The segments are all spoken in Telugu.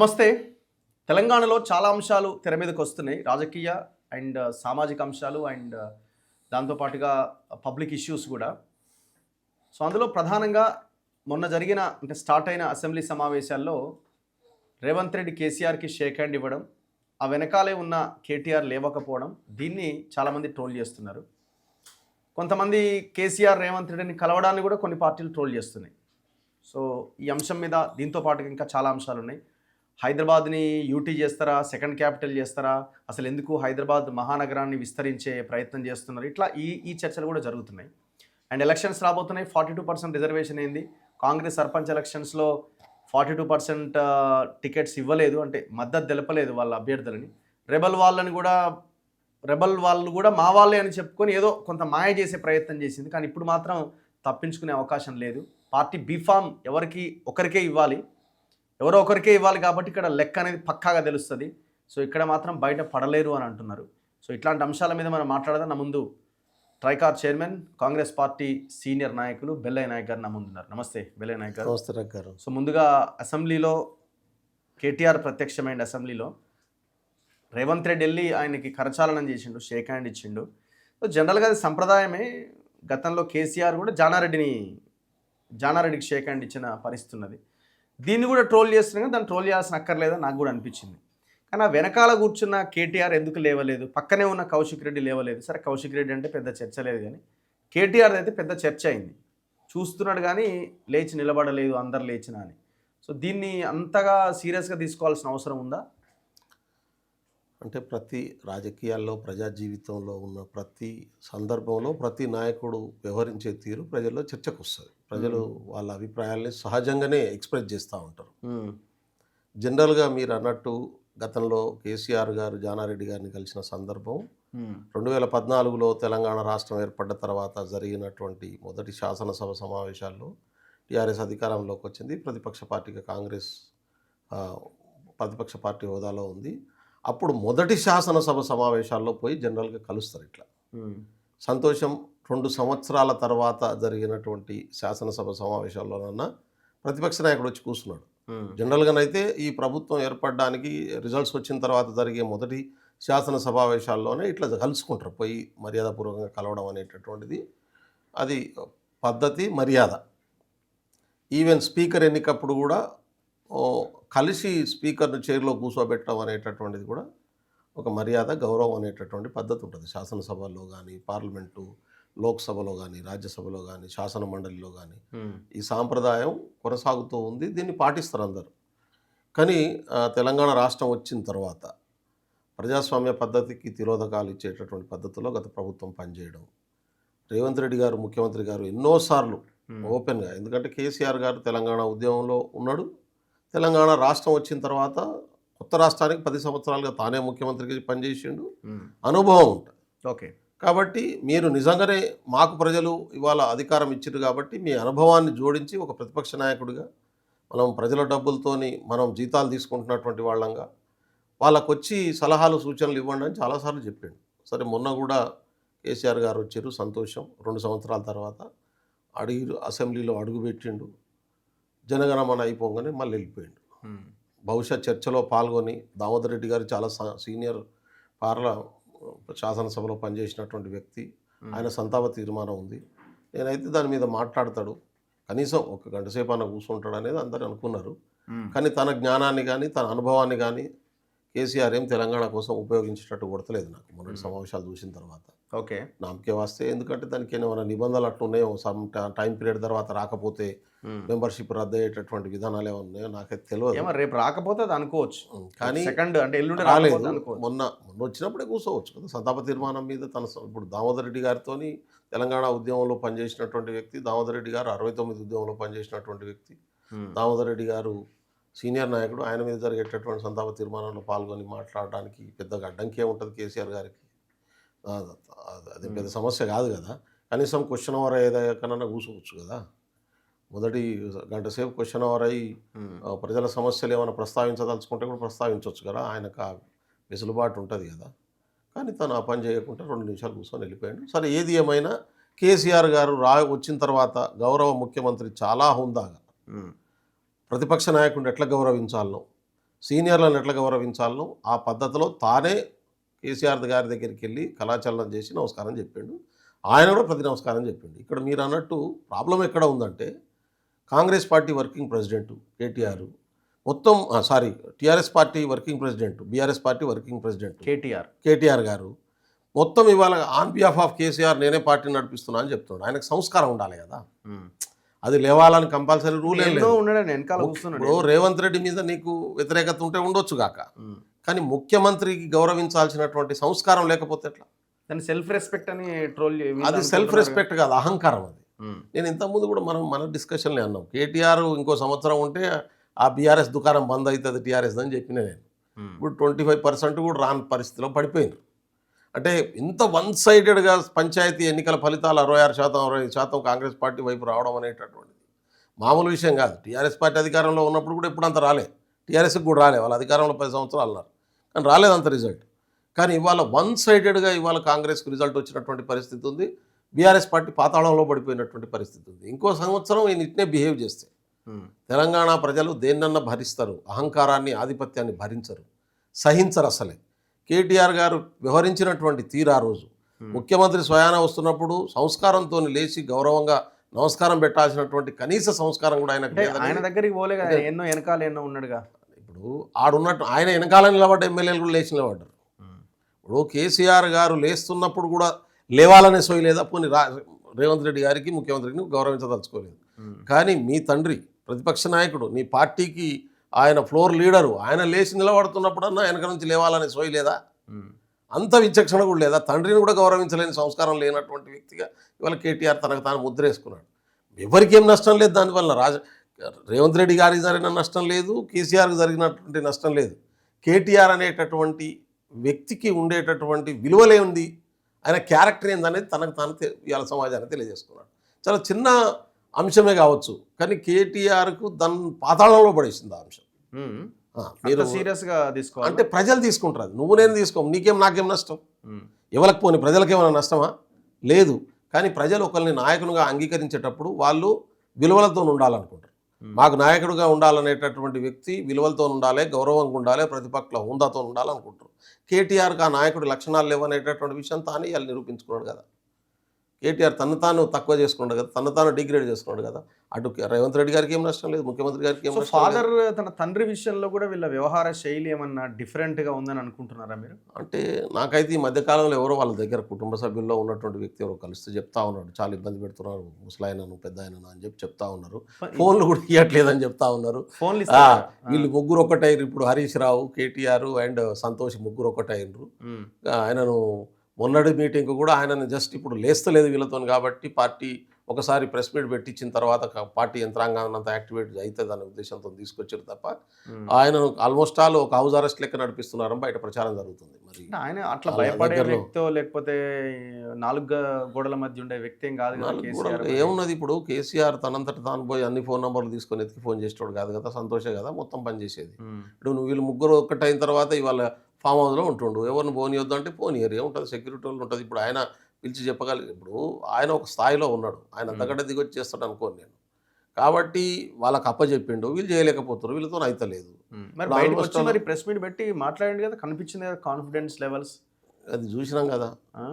నమస్తే. తెలంగాణలో చాలా అంశాలు తెర మీదకి వస్తున్నాయి. రాజకీయ అండ్ సామాజిక అంశాలు అండ్ దాంతో పాటుగా పబ్లిక్ ఇష్యూస్ కూడా. సో అందులో ప్రధానంగా మొన్న జరిగిన స్టార్ట్ అయిన అసెంబ్లీ సమావేశాల్లో రేవంత్ రెడ్డి కేసీఆర్కి షేక్ హ్యాండ్ ఇవ్వడం, ఆ వెనకాలే ఉన్న కేటీఆర్ లేవకపోవడం, దీన్ని చాలామంది ట్రోల్ చేస్తున్నారు. కొంతమంది కేసీఆర్ రేవంత్ రెడ్డిని కలవడాన్ని కూడా కొన్ని పార్టీలు ట్రోల్ చేస్తున్నాయి. సో ఈ అంశం మీద దీంతో పాటుగా ఇంకా చాలా అంశాలు ఉన్నాయి. హైదరాబాద్ని యూటీ చేస్తారా, సెకండ్ క్యాపిటల్ చేస్తారా, అసలు ఎందుకు హైదరాబాద్ మహానగరాన్ని విస్తరించే ప్రయత్నం చేస్తున్నారు, ఇట్లా ఈ చర్చలు కూడా జరుగుతున్నాయి. అండ్ ఎలక్షన్స్ రాబోతున్నాయి. 42% రిజర్వేషన్ అయింది. కాంగ్రెస్ సర్పంచ్ ఎలక్షన్స్లో 42% టికెట్స్ ఇవ్వలేదు, అంటే మద్దతు తెలపలేదు వాళ్ళ అభ్యర్థులని. రెబల్ వాళ్ళు కూడా మా వాళ్ళే అని చెప్పుకొని ఏదో కొంత మాయ చేసే ప్రయత్నం చేసింది. కానీ ఇప్పుడు మాత్రం తప్పించుకునే అవకాశం లేదు. పార్టీ బీఫామ్ ఒకరికే ఇవ్వాలి, ఎవరో ఒకరికే ఇవ్వాలి కాబట్టి ఇక్కడ లెక్క అనేది పక్కాగా తెలుస్తుంది. సో ఇక్కడ మాత్రం బయట పడలేరు అని అంటున్నారు. సో ఇట్లాంటి అంశాల మీద మనం మాట్లాడదాం. నా ముందు TRICOR chairman, Congress party senior నాయకులు బెల్లయ్య నాయక్ గారు నా ముందున్నారు. నమస్తే బెల్లయ్య నాయక్ గారు. నమస్తే గారు. సో ముందుగా అసెంబ్లీలో కేటీఆర్ ప్రత్యక్షమైన అసెంబ్లీలో రేవంత్ రెడ్డి వెళ్ళి ఆయనకి కరచాలనం చేసిండు, షేక్ హ్యాండ్ ఇచ్చిండు. సో జనరల్గా అది సంప్రదాయమే. గతంలో కేసీఆర్ కూడా జానారెడ్డికి షేక్ హ్యాండ్ ఇచ్చిన పరిస్థితి ఉన్నది. దీన్ని కూడా ట్రోల్ చేస్తున్నాం, దాన్ని ట్రోల్ చేయాల్సిన అక్కర్లేదని నాకు కూడా అనిపించింది. కానీ ఆ వెనకాల కూర్చున్న కేటీఆర్ ఎందుకు లేవలేదు, పక్కనే ఉన్న కౌశిక్ రెడ్డి లేవలేదు. సరే కౌశిక్ రెడ్డి అంటే పెద్ద చర్చ లేదు, కానీ కేటీఆర్ అయితే పెద్ద చర్చ అయింది. చూస్తున్నాడు కానీ లేచి నిలబడలేదు అందరు లేచినా అని. సో దీన్ని అంతగా సీరియస్గా తీసుకోవాల్సిన అవసరం ఉందా? అంటే ప్రతి రాజకీయాల్లో, ప్రజా జీవితంలో ఉన్న ప్రతి సందర్భంలో ప్రతి నాయకుడు వ్యవహరించే తీరు ప్రజల్లో చర్చకు వస్తుంది. ప్రజలు వాళ్ళ అభిప్రాయాల్ని సహజంగానే ఎక్స్ప్రెస్ చేస్తూ ఉంటారు. జనరల్గా మీరు అన్నట్టు గతంలో కేసీఆర్ గారు జానారెడ్డి గారిని కలిసిన సందర్భం 2014లో తెలంగాణ రాష్ట్రం ఏర్పడ్డ తర్వాత జరిగినటువంటి మొదటి శాసనసభ సమావేశాల్లో టీఆర్ఎస్ అధికారంలోకి వచ్చింది. ప్రతిపక్ష పార్టీగా కాంగ్రెస్ ప్రతిపక్ష పార్టీ హోదాలో ఉంది. అప్పుడు మొదటి శాసనసభ సమావేశాల్లో పోయి జనరల్గా కలుస్తారు. ఇట్లా సంతోషం. 2 సంవత్సరాల తర్వాత జరిగినటువంటి శాసనసభ సమావేశాల్లోనన్నా ప్రతిపక్ష నాయకుడు వచ్చి కూర్చున్నాడు. జనరల్గానైతే ఈ ప్రభుత్వం ఏర్పడడానికి రిజల్ట్స్ వచ్చిన తర్వాత జరిగే మొదటి శాసన సమావేశాల్లోనే ఇట్లా కలుసుకుంటారు, పోయి మర్యాదపూర్వకంగా కలవడం అనేటటువంటిది అది పద్ధతి, మర్యాద. ఈవెన్ స్పీకర్ ఎన్నికప్పుడు కూడా కలిసి స్పీకర్ను చైర్లో కూర్చోబెట్టడం అనేటటువంటిది కూడా ఒక మర్యాద, గౌరవం అనేటటువంటి పద్ధతి ఉంటుంది. శాసనసభలో కానీ, పార్లమెంటు, లోక్సభలో కానీ, రాజ్యసభలో కానీ, శాసన మండలిలో కానీ ఈ సాంప్రదాయం కొనసాగుతూ ఉంది. దీన్ని పాటిస్తారు అందరూ. కానీ తెలంగాణ రాష్ట్రం వచ్చిన తర్వాత ప్రజాస్వామ్య పద్ధతికి తిరోధకాలు ఇచ్చేటటువంటి పద్ధతిలో గత ప్రభుత్వం పనిచేయడం, రేవంత్ రెడ్డి గారు ముఖ్యమంత్రి గారు ఎన్నోసార్లు ఓపెన్గా, ఎందుకంటే కేసీఆర్ గారు తెలంగాణ ఉద్యమంలో ఉన్నాడు. తెలంగాణ రాష్ట్రం వచ్చిన తర్వాత కొత్త రాష్ట్రానికి 10 సంవత్సరాలుగా తానే ముఖ్యమంత్రికి పనిచేసిండు, అనుభవం ఉంటుంది. ఓకే, కాబట్టి మీరు నిజంగానే మాకు ప్రజలు ఇవాళ అధికారం ఇచ్చారు కాబట్టి మీ అనుభవాన్ని జోడించి ఒక ప్రతిపక్ష నాయకుడిగా, మనం ప్రజల డబ్బులతోని మనం జీతాలు తీసుకుంటున్నటువంటి వాళ్ళంగా వాళ్ళకు వచ్చి సలహాలు సూచనలు ఇవ్వండి అని చాలాసార్లు చెప్పాడు. సరే మొన్న కూడా కేసీఆర్ గారు వచ్చారు, సంతోషం. 2 సంవత్సరాల తర్వాత అసెంబ్లీలో అడుగుపెట్టిండు. జనగణమన అయిపోగానే మళ్ళీ వెళ్ళిపోయిండు. బహుశా చర్చలో పాల్గొని దామోదర్ రెడ్డి గారు చాలా సీనియర్ శాసనసభలో పనిచేసినటువంటి వ్యక్తి, ఆయన సంతాప తీర్మానం ఉంది. నేనైతే దాని మీద మాట్లాడతాడు, కనీసం 1 గంట సేపు అన్న కూర్చుంటాడు అనేది అందరూ అనుకున్నారు. కానీ తన జ్ఞానాన్ని కానీ తన అనుభవాన్ని కానీ కేసీఆర్ ఏం తెలంగాణ కోసం ఉపయోగించేటట్టు కొడతలేదు నాకు మొన్నటి సమావేశాలు చూసిన తర్వాత. ఓకే, నామకే వస్తే, ఎందుకంటే దానికి ఏమైనా నిబంధనలు అట్లున్నాయో, సమ్ టైం పీరియడ్ తర్వాత రాకపోతే మెంబర్షిప్ రద్దు అయ్యేటటువంటి విధానాలు ఏమైనా ఉన్నాయో నాకైతే తెలియదు. రేపు రాకపోతే అది అనుకోవచ్చు, కానీ రాలేదు. మొన్న వచ్చినప్పుడే కూర్చోవచ్చు కదా. సంతాప తీర్మానం మీద ఇప్పుడు దామోదర్ రెడ్డి గారితో తెలంగాణ ఉద్యమంలో పనిచేసినటువంటి వ్యక్తి, దామోదర్ రెడ్డి గారు 69 ఉద్యమంలో పనిచేసినటువంటి వ్యక్తి, దామోదర్ రెడ్డి గారు సీనియర్ నాయకుడు. ఆయన మీద జరిగేటటువంటి సంతాప తీర్మానంలో పాల్గొని మాట్లాడడానికి పెద్దగా అడ్డంకే ఉంటుంది కేసీఆర్ గారికి. అది పెద్ద సమస్య కాదు కదా. కనీసం క్వశ్చన్ అవర్ ఏదైనా కూర్చోవచ్చు కదా. మొదటి గంట సేపు క్వశ్చన్ అవర్ అయ్యి ప్రజల సమస్యలు ఏమైనా ప్రస్తావించదలుచుకుంటే కూడా ప్రస్తావించవచ్చు కదా. ఆయనకు వెసులుబాటు ఉంటుంది కదా. కానీ తను ఆ పని చేయకుండా 2 నిమిషాలు కూర్చొని వెళ్ళిపోయాడు. సరే, ఏది ఏమైనా కేసీఆర్ గారు వచ్చిన తర్వాత గౌరవ ముఖ్యమంత్రి చాలా హుందాగా ప్రతిపక్ష నాయకుడిని ఎట్లా గౌరవించాలనో, సీనియర్లను ఎట్లా గౌరవించాలనో ఆ పద్ధతిలో తానే కేసీఆర్ గారి దగ్గరికి వెళ్ళి కళాచలనం చేసి నమస్కారం చెప్పిండు. ఆయన కూడా ప్రతి నమస్కారం చెప్పిండు. ఇక్కడ మీరు అన్నట్టు ప్రాబ్లం ఎక్కడ ఉందంటే Congress party working president KTR మొత్తం TRS party working president, BRS party working president KTR garu మొత్తం ఇవాళ ఆన్ బిహాఫ్ ఆఫ్ కేసీఆర్ నేనే పార్టీని నడిపిస్తున్నా అని చెప్తున్నాడు. ఆయనకు సంస్కారం ఉండాలి కదా, అది లేవాలని కంపల్సరీ రూల్ ఏం లేదు. ఇప్పుడు రేవంత్ రెడ్డి మీద నీకు వ్యతిరేకత ఉంటే ఉండొచ్చు కాక, కానీ ముఖ్యమంత్రికి గౌరవించాల్సినటువంటి సంస్కారం లేకపోతే ఎట్లా? సెల్ఫ్ రెస్పెక్ట్ అని ట్రోల్, అది సెల్ఫ్ రెస్పెక్ట్ కాదు, అహంకారం అది. నేను ఇంతకుముందు కూడా మన డిస్కషన్లే అన్నాం, కేటీఆర్ ఇంకో సంవత్సరం ఉంటే ఆ బీఆర్ఎస్ దుకాణం బంద్ అవుతుంది టీఆర్ఎస్ అని చెప్పిన నేను. ఇప్పుడు 25% కూడా రాని పరిస్థితిలో పడిపోయింది. అంటే ఇంత వన్ సైడెడ్గా పంచాయతీ ఎన్నికల ఫలితాలు 66% కాంగ్రెస్ పార్టీ వైపు రావడం అనేటటువంటిది మామూలు విషయం కాదు. టీఆర్ఎస్ పార్టీ అధికారంలో ఉన్నప్పుడు కూడా ఎప్పుడు అంత రాలే, టీఆర్ఎస్కి కూడా రాలే, వాళ్ళ అధికారంలో 10 సంవత్సరాలు అన్నారు కానీ రాలేదంత రిజల్ట్. కానీ ఇవాళ వన్ సైడెడ్గా ఇవాళ కాంగ్రెస్కి రిజల్ట్ వచ్చినటువంటి పరిస్థితి ఉంది, బీఆర్ఎస్ పార్టీ పాతాళంలో పడిపోయినటువంటి పరిస్థితి ఉంది. ఇంకో సంవత్సరం ఈయన ఇట్నే బిహేవ్ చేస్తే తెలంగాణ ప్రజలు దేన్నన్నా భరిస్తారు, అహంకారాన్ని ఆధిపత్యాన్ని భరించరు, సహించరు. అసలే కేటీఆర్ గారు వ్యవహరించినటువంటి తీరు ఆ రోజు ముఖ్యమంత్రి స్వయాన వస్తున్నప్పుడు సంస్కారంతో లేచి గౌరవంగా నమస్కారం పెట్టాల్సినటువంటి కనీస సంస్కారం కూడా ఆయన దగ్గరికి పోలే కదా, ఎన్నో వెనకాల ఎన్నో ఉన్నాడుగా. ఇప్పుడు ఆడున్నట్టు ఆయన వెనకాల నిలబడ్డ ఎమ్మెల్యేలు కూడా లేచి నిలబడ్డారు. ఇప్పుడు కేసీఆర్ గారు లేస్తున్నప్పుడు కూడా లేవాలనే సోయి లేదా, పోనీ రేవంత్ రెడ్డి గారికి ముఖ్యమంత్రిని గౌరవించదలుచుకోలేదు. కానీ మీ తండ్రి ప్రతిపక్ష నాయకుడు, నీ పార్టీకి ఆయన ఫ్లోర్ లీడరు, ఆయన లేచి నిలబడుతున్నప్పుడన్నా వెనక నుంచి లేవాలనే సోయి లేదా? అంత విచక్షణ కూడా లేదా? తండ్రిని కూడా గౌరవించలేని సంస్కారం లేనటువంటి వ్యక్తిగా ఇవాళ కేటీఆర్ తనకు తాను ముద్ర వేసుకున్నాడు. ఎవరికి ఏం నష్టం లేదు దానివల్ల, రేవంత్ రెడ్డి గారికి జరిగిన నష్టం లేదు, కేసీఆర్కి జరిగినటువంటి నష్టం లేదు. కేటీఆర్ అనేటటువంటి వ్యక్తికి ఉండేటటువంటి విలువలే ఉంది, ఆయన క్యారెక్టర్ ఏందనేది తనకు తాను ఇవాళ సమాజానికి తెలియజేసుకున్నాడు. చాలా చిన్న అంశమే కావచ్చు కానీ కేటీఆర్కు దాని పాతాళంలో పడేసింది ఆ అంశం. మీరు సీరియస్గా తీసుకోవాలి అంటే ప్రజలు తీసుకుంటారు, అది నువ్వు నేను తీసుకోము, నీకేం నాకేం నష్టం, ఎవరికి పోని ప్రజలకి ఏమైనా నష్టమా? లేదు. కానీ ప్రజలు ఒకరిని నాయకునిగా అంగీకరించేటప్పుడు వాళ్ళు విలువలతో ఉండాలనుకుంటారు. మాకు నాయకుడిగా ఉండాలనేటటువంటి వ్యక్తి విలువలతో ఉండాలి, గౌరవంగా ఉండాలి, ప్రతిపక్ష హోదాతో ఉండాలనుకుంటారు. కేటీఆర్కి ఆ నాయకుడి లక్షణాలు లేవనేటటువంటి విషయం తానే వాళ్ళు నిరూపించుకున్నాడు కదా. కేటీఆర్ తను తాను తక్కువ చేసుకున్నాడు కదా, తను తాను డిగ్రేడ్ చేసుకున్నాడు కదా. అటు రేవంత్ రెడ్డి గారికి ఏం నష్టం లేదు, ముఖ్యమంత్రి గారికి ఏం నష్టం లేదు. ఫాదర్ తన తండ్రి విషయంలో కూడా వీళ్ళ వ్యవహార శైలి ఏమన్నా డిఫరెంట్గా ఉందని అనుకుంటున్నారా మీరు? అంటే నాకైతే ఈ మధ్యకాలంలో ఎవరో వాళ్ళ దగ్గర కుటుంబ సభ్యుల్లో ఉన్నటువంటి వ్యక్తి ఎవరో కలిస్తే చెప్తా ఉన్నాడు, చాలా ఇబ్బంది పెడుతున్నారు ముసలాయనను పెద్ద ఆయనను అని చెప్పి చెప్తా ఉన్నారు. ఫోన్లు కూడా ఇవ్వట్లేదని చెప్తా ఉన్నారు. వీళ్ళు ముగ్గురు ఒకటైరు, ఇప్పుడు హరీష్ రావు, కేటీఆర్ అండ్ సంతోష్ ముగ్గురు ఒకటైనరు. ఆయనను మొన్నటి మీటింగ్ కూడా ఆయనను జస్ట్ ఇప్పుడు లేస్తలేదు వీళ్ళతో కాబట్టి పార్టీ ఒకసారి ప్రెస్ మీట్ పెట్టించిన తర్వాత పార్టీ యంత్రాంగాన్ని అంతా యాక్టివేట్ అవుతుంది అనే ఉద్దేశంతో తీసుకొచ్చారు తప్ప ఆయనను ఆల్మోస్ట్ ఆల్ ఒక హౌస్ అరెస్ట్ లెక్క నడిపిస్తున్నారని బయట ప్రచారం జరుగుతుంది. మరి ఆయన అట్లా భయపడే వ్యక్తో లేకపోతే 4 గోడల మధ్య ఉండే వ్యక్తి ఏం కాదు కదా. ఏమున్నది, ఇప్పుడు కేసీఆర్ తనంతట తాను పోయి అన్ని ఫోన్ నెంబర్లు తీసుకొని ఎత్తికి ఫోన్ చేసేవాడు కాదు కదా, సంతోషే కదా మొత్తం పనిచేసేది. ఇప్పుడు నువ్వు వీళ్ళు ముగ్గురు ఒక్కటైన తర్వాత ఇవాళ ఫామ్ హౌస్లో ఉంటుండు, ఎవరిని పోనీయొద్దు అంటే పోనీయరు, ఏముంటుంది సెక్యూరిటీ వాళ్ళు ఉంటుంది. ఇప్పుడు ఆయన పిలిచి చెప్పగలిగి, ఇప్పుడు ఆయన ఒక స్థాయిలో ఉన్నాడు, ఆయన అంతకంటే దిగొచ్చి చేస్తాడు అనుకోను నేను. కాబట్టి వాళ్ళకి అప్పచెప్పిండు, వీళ్ళు చేయలేకపోతారు, వీళ్ళతో అయితలేదు. మరి ప్రెస్ మీట్ పెట్టి మాట్లాడండి కదా, కనిపించింది కదా కాన్ఫిడెన్స్ లెవెల్స్, అది చూసినాం కదా.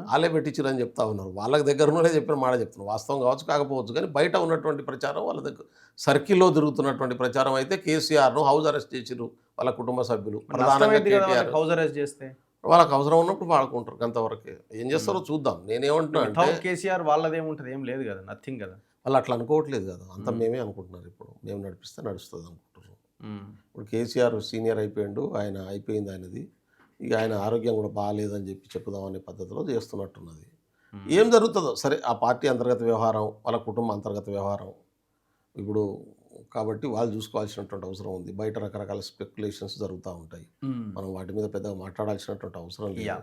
వాళ్ళే పెట్టించారని చెప్తా ఉన్నారు, వాళ్ళకి దగ్గర ఉన్నదే చెప్పిన మాట చెప్తున్నారు. వాస్తవం కావచ్చు కాకపోవచ్చు కానీ బయట ఉన్నటువంటి ప్రచారం, వాళ్ళ దగ్గర సర్కిల్లో తిరుగుతున్నటువంటి ప్రచారం అయితే కేసీఆర్ను హౌస్ అరెస్ట్ చేసిరు వాళ్ళ కుటుంబ సభ్యులు. హౌస్ అరెస్ట్ చేస్తే వాళ్ళకి అవసరం ఉన్నప్పుడు వాడుకుంటారు, అంతవరకే. ఏం చేస్తారో చూద్దాం. నేనేమంటున్నా అంటే కేసీఆర్ వాళ్ళదేముంటుంది, ఏం లేదు కదా, నథింగ్ కదా. వాళ్ళు అట్లా అనుకోవట్లేదు కదా, అంతా మేమే అనుకుంటున్నారు. ఇప్పుడు మేము నడిపిస్తే నడుస్తుంది అనుకుంటున్నాం. ఇప్పుడు కేసీఆర్ సీనియర్ అయిపోయిండు, ఆయన అయిపోయింది ఆయనది, ఇక ఆయన ఆరోగ్యం కూడా బాగాలేదని చెప్పి చెప్పుదామనే పద్ధతిలో చేస్తున్నట్టున్నది. ఏం జరుగుతుందో సరే, ఆ పార్టీ అంతర్గత వ్యవహారం, వాళ్ళ కుటుంబం అంతర్గత వ్యవహారం ఇప్పుడు కాబట్టి వాళ్ళు చూసుకోవాల్సినటువంటి అవసరం ఉంది. బయట రకరకాల స్పెక్యులేషన్స్ జరుగుతూ ఉంటాయి, మనం వాటి మీద పెద్దగా మాట్లాడాల్సినటువంటి అవసరం లేదు.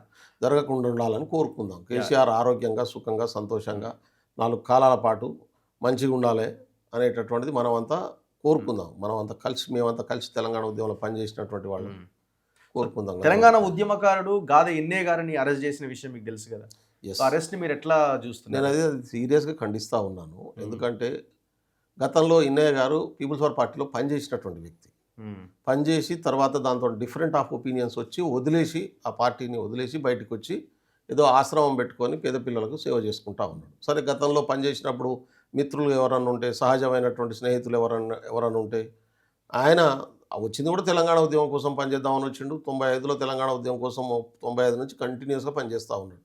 జరగకుండా ఉండాలని కోరుకుందాం. కేసీఆర్ ఆరోగ్యంగా సుఖంగా సంతోషంగా 4 కాలాల పాటు మంచిగా ఉండాలి అనేటటువంటిది మనమంతా కోరుకుందాం. మేమంతా కలిసి తెలంగాణ ఉద్యమంలో పనిచేసినటువంటి వాళ్ళు కోరుకుందాం. తెలంగాణ ఉద్యమకారుడు గాదె ఇన్నే గారిని అరెస్ట్ చేసిన విషయం మీకు తెలుసు కదా, అరెస్ట్ని మీరు ఎట్లా చూస్తున్నారు? నేను అది సీరియస్గా ఖండిస్తూ ఉన్నాను. ఎందుకంటే గతంలో ఇన్నయ్య గారు పీపుల్స్ వార్ పార్టీలో పనిచేసినటువంటి వ్యక్తి, పనిచేసి తర్వాత దాంతో డిఫరెంట్ ఆఫ్ ఒపీనియన్స్ వచ్చి వదిలేసి ఆ పార్టీని వదిలేసి బయటకు వచ్చి ఏదో ఆశ్రమం పెట్టుకొని పేద పిల్లలకు సేవ చేసుకుంటా ఉన్నాడు. సరే, గతంలో పనిచేసినప్పుడు మిత్రులు ఎవరన్నా ఉంటే, సహజమైనటువంటి స్నేహితులు ఎవరన్నా ఉంటే, ఆయన వచ్చింది కూడా తెలంగాణ ఉద్యమం కోసం పనిచేద్దామని వచ్చిండు. 95లో తెలంగాణ ఉద్యమం కోసం 95 నుంచి కంటిన్యూస్గా పనిచేస్తూ ఉన్నాడు.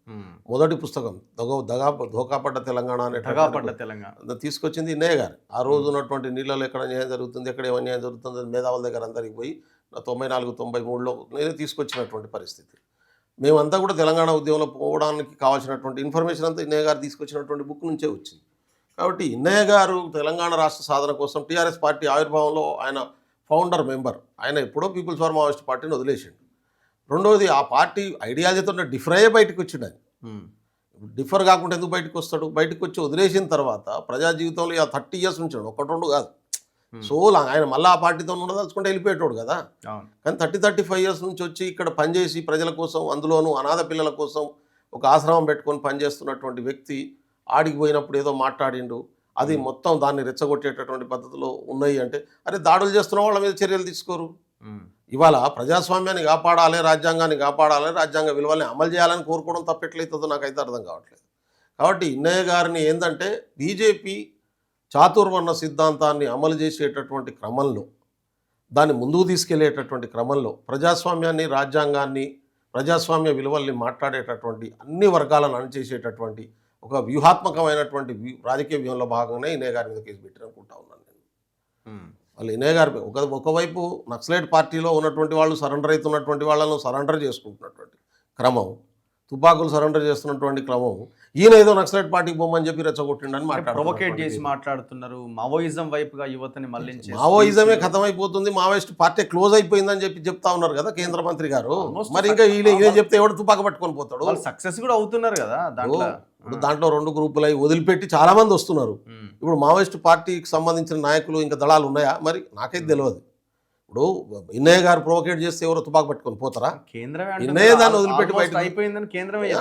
మొదటి పుస్తకం ధోకాపడ్డ తెలంగాణ అనే తెలంగాణ తీసుకొచ్చింది ఇన్నయ్య గారు. ఆ రోజు ఉన్నటువంటి నీళ్ళలో ఎక్కడ న్యాయం జరుగుతుంది, ఎక్కడ ఏమన్యాయం జరుగుతుంది మేధావుల దగ్గర అందరికి పోయి 94, 93లో నేనే తీసుకొచ్చినటువంటి పరిస్థితి. మేమంతా కూడా తెలంగాణ ఉద్యమంలో పోవడానికి కావాల్సినటువంటి ఇన్ఫర్మేషన్ అంతా ఇన్నయ్య గారు తీసుకొచ్చినటువంటి బుక్ నుంచే వచ్చింది. కాబట్టి ఇన్నయ్య గారు తెలంగాణ రాష్ట్ర సాధన కోసం టీఆర్ఎస్ పార్టీ ఆవిర్భావంలో ఆయన ఫౌండర్ మెంబర్. ఆయన ఎప్పుడో పీపుల్స్ ఫర్ మావోయిస్ట్ పార్టీని వదిలేసిండు. రెండవది, ఆ పార్టీ ఐడియాలజీతో డిఫర్ అయ్యే బయటకు వచ్చిండు. ఆయన డిఫర్ కాకుండా ఎందుకు బయటకు వస్తాడు? బయటకు వచ్చి వదిలేసిన తర్వాత ప్రజా జీవితంలో 30 years ఉంచాడు, 1-2 కాదు. సో ఆయన మళ్ళీ ఆ పార్టీతో ఉండదలుచుకుంటే వెళ్ళిపోయేటోడు కదా. కానీ 35 years నుంచి వచ్చి ఇక్కడ పనిచేసి ప్రజల కోసం, అందులోనూ అనాథ పిల్లల కోసం ఒక ఆశ్రమం పెట్టుకొని పనిచేస్తున్నటువంటి వ్యక్తి ఆడికి పోయినప్పుడు ఏదో మాట్లాడిండు. అది మొత్తం దాన్ని రెచ్చగొట్టేటటువంటి పద్ధతిలో ఉన్నాయి. అంటే అరే, దాడులు చేస్తున్న వాళ్ళ మీద చర్యలు తీసుకోరు. ఇవాళ ప్రజాస్వామ్యాన్ని కాపాడాలి, రాజ్యాంగాన్ని కాపాడాలి, రాజ్యాంగ విలువల్ని అమలు చేయాలని కోరుకోవడం తప్పెట్లయితుందో నాకైతే అర్థం కావట్లేదు. కాబట్టి ఇన్నయ్య గారిని ఏంటంటే బీజేపీ చాతుర్వర్ణ సిద్ధాంతాన్ని అమలు చేసేటటువంటి క్రమంలో, దాన్ని ముందుకు తీసుకెళ్లేటటువంటి క్రమంలో ప్రజాస్వామ్యాన్ని, రాజ్యాంగాన్ని, ప్రజాస్వామ్య విలువల్ని మాట్లాడేటటువంటి అన్ని వర్గాలను అణిచేసేటటువంటి ఒక వ్యూహాత్మకమైనటువంటి రాజకీయ వ్యూహంలో భాగంగానే ఇన్నయ్య గారి మీద కేసు పెట్టారనుకుంటా ఉన్నాను నేను. వాళ్ళు ఇన్నయ్య గారి ఒకవైపు నక్సలైట్ పార్టీలో ఉన్నటువంటి వాళ్ళు సరెండర్ అవుతున్నటువంటి వాళ్ళను సరెండర్ చేసుకుంటున్నటువంటి క్రమం, తుపాకులు సరెండర్ చేస్తున్నటువంటి క్రమం, ఈయన ఏదో నక్సలైట్ పార్టీకి పోమని చెప్పి రెచ్చగొట్టిండని ప్రొవోకేట్ చేసి మాట్లాడుతున్నారు. మావోయిజం వైపుగా యువతని మళ్ళించి మావోయిజమే ఖతమైపోతుంది, మావోయిస్ట్ పార్టీ క్లోజ్ అయిపోయిందని చెప్పి చెప్తా ఉన్నారు కదా కేంద్ర మంత్రి గారు. మరి ఇంకా ఈయన చెప్తే ఎవడు తుపాకు పట్టుకొని పోతాడు? సక్సెస్ కూడా అవుతున్నారు కదా. దాంట్లో 2 గ్రూపులు అయి వదిలిపెట్టి చాలా మంది వస్తున్నారు. ఇప్పుడు మావోయిస్ట్ పార్టీకి సంబంధించిన నాయకులు ఇంకా దళాలు ఉన్నాయా? మరి నాకైతే తెలియదు. ఇప్పుడు ఇన్నయ్య గారు ప్రొవోకేట్ చేస్తే ఎవరో తుపాకు పట్టుకొని పోతారా? ఇన్నయ్య దాన్ని వదిలిపెట్టి బయట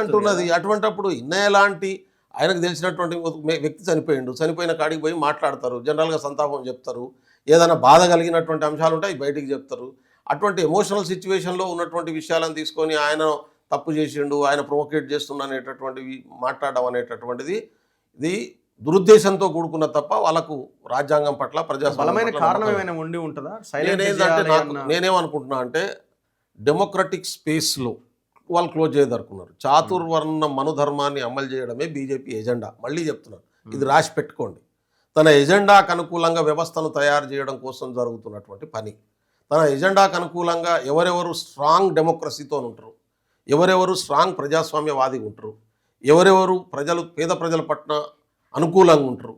అంటున్నది. అటువంటిప్పుడు ఇన్నయ్య లాంటి ఆయనకు తెలిసినటువంటి వ్యక్తి చనిపోయిన కాడికి పోయి మాట్లాడతారు, జనరల్గా సంతాపం చెప్తారు, ఏదైనా బాధ కలిగినటువంటి అంశాలు ఉంటాయి బయటికి చెప్తారు. అటువంటి ఎమోషనల్ సిచ్యువేషన్లో ఉన్నటువంటి విషయాలను తీసుకొని ఆయన తప్పు చేసిండు, ఆయన ప్రొవోకేట్ చేస్తుండ అనేటటువంటివి మాట్లాడడం అనేటటువంటిది ఇది దురుద్దేశంతో కూడుకున్న తప్ప వాళ్ళకు రాజ్యాంగం పట్ల ప్రజాస్వామ్యమైన కారణం ఏమైనా ఉండి ఉంటుందా? నేనేమనుకుంటున్నా అంటే డెమోక్రటిక్ స్పేస్లో వాళ్ళు క్లోజ్ చేయదనుకున్నారు. చాతుర్వర్ణ మనుధర్మాన్ని అమలు చేయడమే బీజేపీ ఎజెండా. మళ్ళీ చెప్తున్నాను, ఇది రాసి పెట్టుకోండి. తన ఎజెండాకు అనుకూలంగా వ్యవస్థను తయారు చేయడం కోసం జరుగుతున్నటువంటి పని. తన ఎజెండాకు అనుకూలంగా ఎవరెవరు స్ట్రాంగ్ డెమోక్రసీతో ఉంటారు, ఎవరెవరు స్ట్రాంగ్ ప్రజాస్వామ్యవాది ఉంటారు, ఎవరెవరు పేద ప్రజల పట్ల అనుకూలంగా ఉంటారు,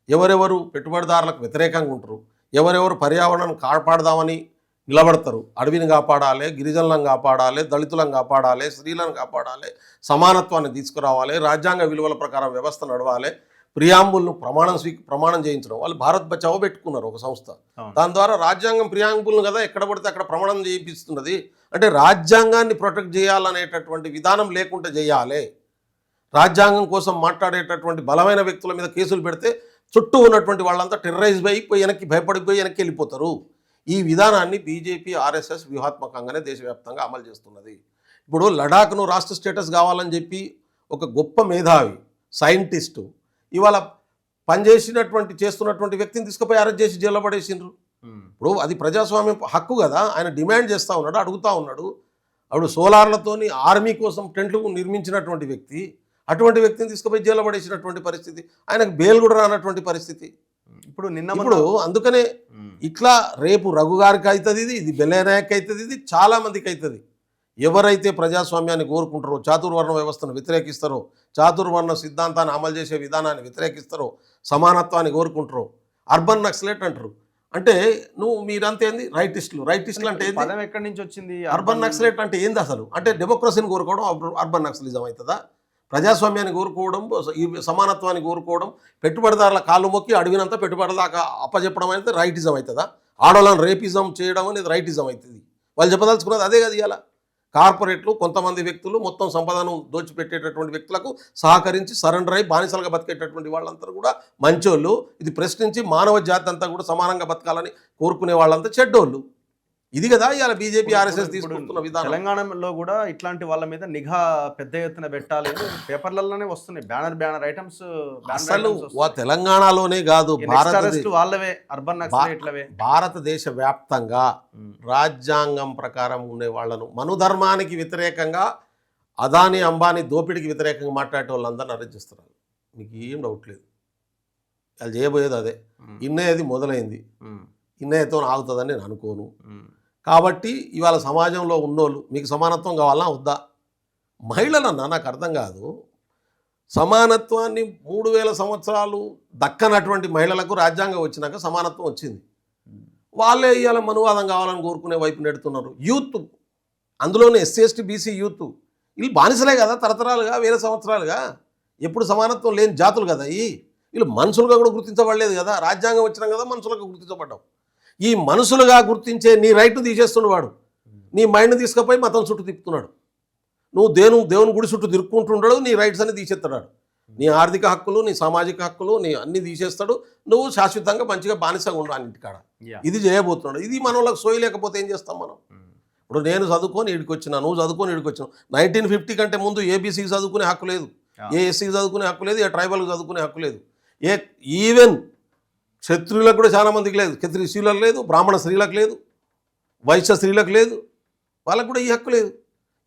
ఎవరెవరు పెట్టుబడిదారులకు వ్యతిరేకంగా ఉంటారు, ఎవరెవరు పర్యావరణాన్ని కాపాడదామని నిలబడతారు, అడవిని కాపాడాలి, గిరిజనులను కాపాడాలి, దళితులను కాపాడాలి, స్త్రీలను కాపాడాలి, సమానత్వాన్ని తీసుకురావాలి, రాజ్యాంగ విలువల ప్రకారం వ్యవస్థ నడవాలి, ప్రియాంబుల్ను ప్రమాణం చేయించడం. వాళ్ళు భారత్ బచావో పెట్టుకున్నారు ఒక సంస్థ. దాని ద్వారా రాజ్యాంగం ప్రియాంబుల్ను కదా ఎక్కడ పడితే అక్కడ ప్రమాణం చేయిస్తున్నది. అంటే రాజ్యాంగాన్ని ప్రొటెక్ట్ చేయాలనేటటువంటి విధానం లేకుండా చేయాలి. రాజ్యాంగం కోసం మాట్లాడేటటువంటి బలమైన వ్యక్తుల మీద కేసులు పెడితే చుట్టూ ఉన్నటువంటి వాళ్ళంతా టెర్రరైజ్ అయిపోయి భయపడిపోయి వెనక్కి వెళ్ళిపోతారు. ఈ విధానాన్ని బీజేపీ, ఆర్ఎస్ఎస్ వ్యూహాత్మకంగానే దేశవ్యాప్తంగా అమలు చేస్తున్నది. ఇప్పుడు లడాఖ్ను రాష్ట్ర స్టేటస్ కావాలని చెప్పి ఒక గొప్ప మేధావి సైంటిస్టు ఇవాళ చేస్తున్నటువంటి వ్యక్తిని తీసుకుపోయి అరెస్ట్ చేసి జైల్లో పడేసిండ్రు. ఇప్పుడు అది ప్రజాస్వామ్యం హక్కు కదా. ఆయన డిమాండ్ చేస్తూ ఉన్నాడు, అడుగుతూ ఉన్నాడు. అప్పుడు సోలార్లతోని ఆర్మీ కోసం టెంట్లు నిర్మించినటువంటి వ్యక్తి, అటువంటి వ్యక్తిని తీసుకుపోయి జైల్లో పడేసినటువంటి పరిస్థితి, ఆయనకు బెయిల్ కూడా రానటువంటి పరిస్థితి. ఇప్పుడు అందుకనే ఇట్లా రేపు రఘు గారికి అవుతుంది, ఇది బెల్లయ్యనాయక్ అవుతుంది, ఇది చాలామందికి అవుతుంది. ఎవరైతే ప్రజాస్వామ్యాన్ని కోరుకుంటారో, చాతుర్వర్ణ వ్యవస్థను వ్యతిరేకిస్తారో, చాతుర్వర్ణ సిద్ధాంతాన్ని అమలు చేసే విధానాన్ని వ్యతిరేకిస్తారో, సమానత్వాన్ని కోరుకుంటారో, అర్బన్ నక్సలైట్ అంటారు. అంటే మీరంతేంది రైటిస్టులు అంటే ఎక్కడి నుంచి వచ్చింది? అర్బన్ నక్సలైట్ అంటే ఏంది అసలు? అంటే డెమోక్రసీని కోరుకోవడం అర్బన్ నక్సలిజం అవుతుందా? ప్రజాస్వామ్యాన్ని కోరుకోవడం, ఈ సమానత్వాన్ని కోరుకోవడం, పెట్టుబడిదారుల కాళ్ళు మొక్కి అడవినంతా పెట్టుబడిదాకా అప్పచెప్పడం అనేది రైటిజం అవుతుందా? ఆడవాళ్ళని రేపిజం చేయడం అనేది రైటిజం అవుతుంది. వాళ్ళు చెప్పదలుచుకున్నది అదే కదా. ఇవాళ కార్పొరేట్లు, కొంతమంది వ్యక్తులు మొత్తం సంపదను దోచిపెట్టేటటువంటి వ్యక్తులకు సహకరించి సరెండర్ అయి బానిసలుగా బతికేటటువంటి వాళ్ళంతా కూడా మంచోళ్ళు. ఇది ప్రశ్నించి మానవ జాతి అంతా కూడా సమానంగా బతకాలని కోరుకునే వాళ్ళంతా చెడ్డోళ్ళు. ఇది కదా ఇవాళ బీజేపీ ఆర్ఎస్ఎస్ ఇప్పుడు తీసుకుంటున్న విధానం. తెలంగాణలో కూడా ఇట్లాంటి వాళ్ళ మీద నిఘా పెద్ద ఎత్తున పెట్టాలి పేపర్లలోనే వస్తున్నాయి బ్యానర్ ఐటమ్స్ అసలు తెలంగాణలోనే కాదు వాళ్ళవే అర్బన్ నక్సలైట్లవే భారతదేశ వ్యాప్తంగా రాజ్యాంగం ప్రకారం ఉండే వాళ్ళను మనుధర్మానికి వ్యతిరేకంగా అదాని అంబానీ దోపిడికి వ్యతిరేకంగా మాట్లాడే వాళ్ళందరినీ అరెస్ట్ చేస్తున్నారు. మీకు ఏం డౌట్ లేదు, వాళ్ళు చేయబోయేది అదే. ఇన్నయ్యది మొదలైంది, ఇన్నయ్యతో ఆగుతుందని నేను అనుకోను. కాబట్టి ఇవాళ సమాజంలో ఉన్నోళ్ళు మీకు సమానత్వం కావాలన్నా వద్దా? మహిళలన్నా నాకు అర్థం కాదు, సమానత్వాన్ని 3000 సంవత్సరాలు దక్కనటువంటి మహిళలకు రాజ్యాంగం వచ్చినాక సమానత్వం వచ్చింది. వాళ్ళే ఇవాళ మనువాదం కావాలని కోరుకునే వైపు నెడుతున్నారు. యూత్, అందులోనే ఎస్సీ ఎస్టీ బీసీ యూత్, వీళ్ళు బానిసలే కదా తరతరాలుగా, వేల సంవత్సరాలుగా. ఎప్పుడు సమానత్వం లేని జాతులు కదా వీళ్ళు మనుషులుగా కూడా గుర్తించబడలేదు కదా. రాజ్యాంగం వచ్చినాం కదా మనుషులుగా గుర్తించబడ్డాం. ఈ మనుషులుగా గుర్తించే నీ రైట్ తీసేస్తున్నాడు. నీ మైండ్ తీసుకుపోయి మతం చుట్టూ తిప్పుతున్నాడు. నువ్వు దేవుని గుడి చుట్టూ తిరుక్కుంటుంటాడు, నీ రైట్స్ అన్ని తీసేస్తున్నాడు. నీ ఆర్థిక హక్కులు, నీ సామాజిక హక్కులు, నీ అన్ని తీసేస్తాడు. నువ్వు శాశ్వతంగా మంచిగా బానిసగా ఉండు అన్నింటికాడ. ఇది చేయబోతున్నాడు. ఇది మన వాళ్ళకి సోయి లేకపోతే ఏం చేస్తాం మనం? ఇప్పుడు నేను చదువుకొని ఇడికి వచ్చినా, నువ్వు చదువుకొని ఇడికి వచ్చినావు. 1950 కంటే ముందు ఏబీసీకి చదువుకునే హక్కు లేదు, ఏ ఎస్సీకి చదువుకునే హక్కు లేదు, ఏ ట్రైబల్కి చదువుకునే హక్కు లేదు. ఈవెన్ క్షత్రియులకు కూడా చాలా మందికి లేదు. క్షత్రియ స్త్రీలకు లేదు, బ్రాహ్మణ స్త్రీలకు లేదు, వైశ్య స్త్రీలకు లేదు, వాళ్ళకు కూడా ఈ హక్కు లేదు.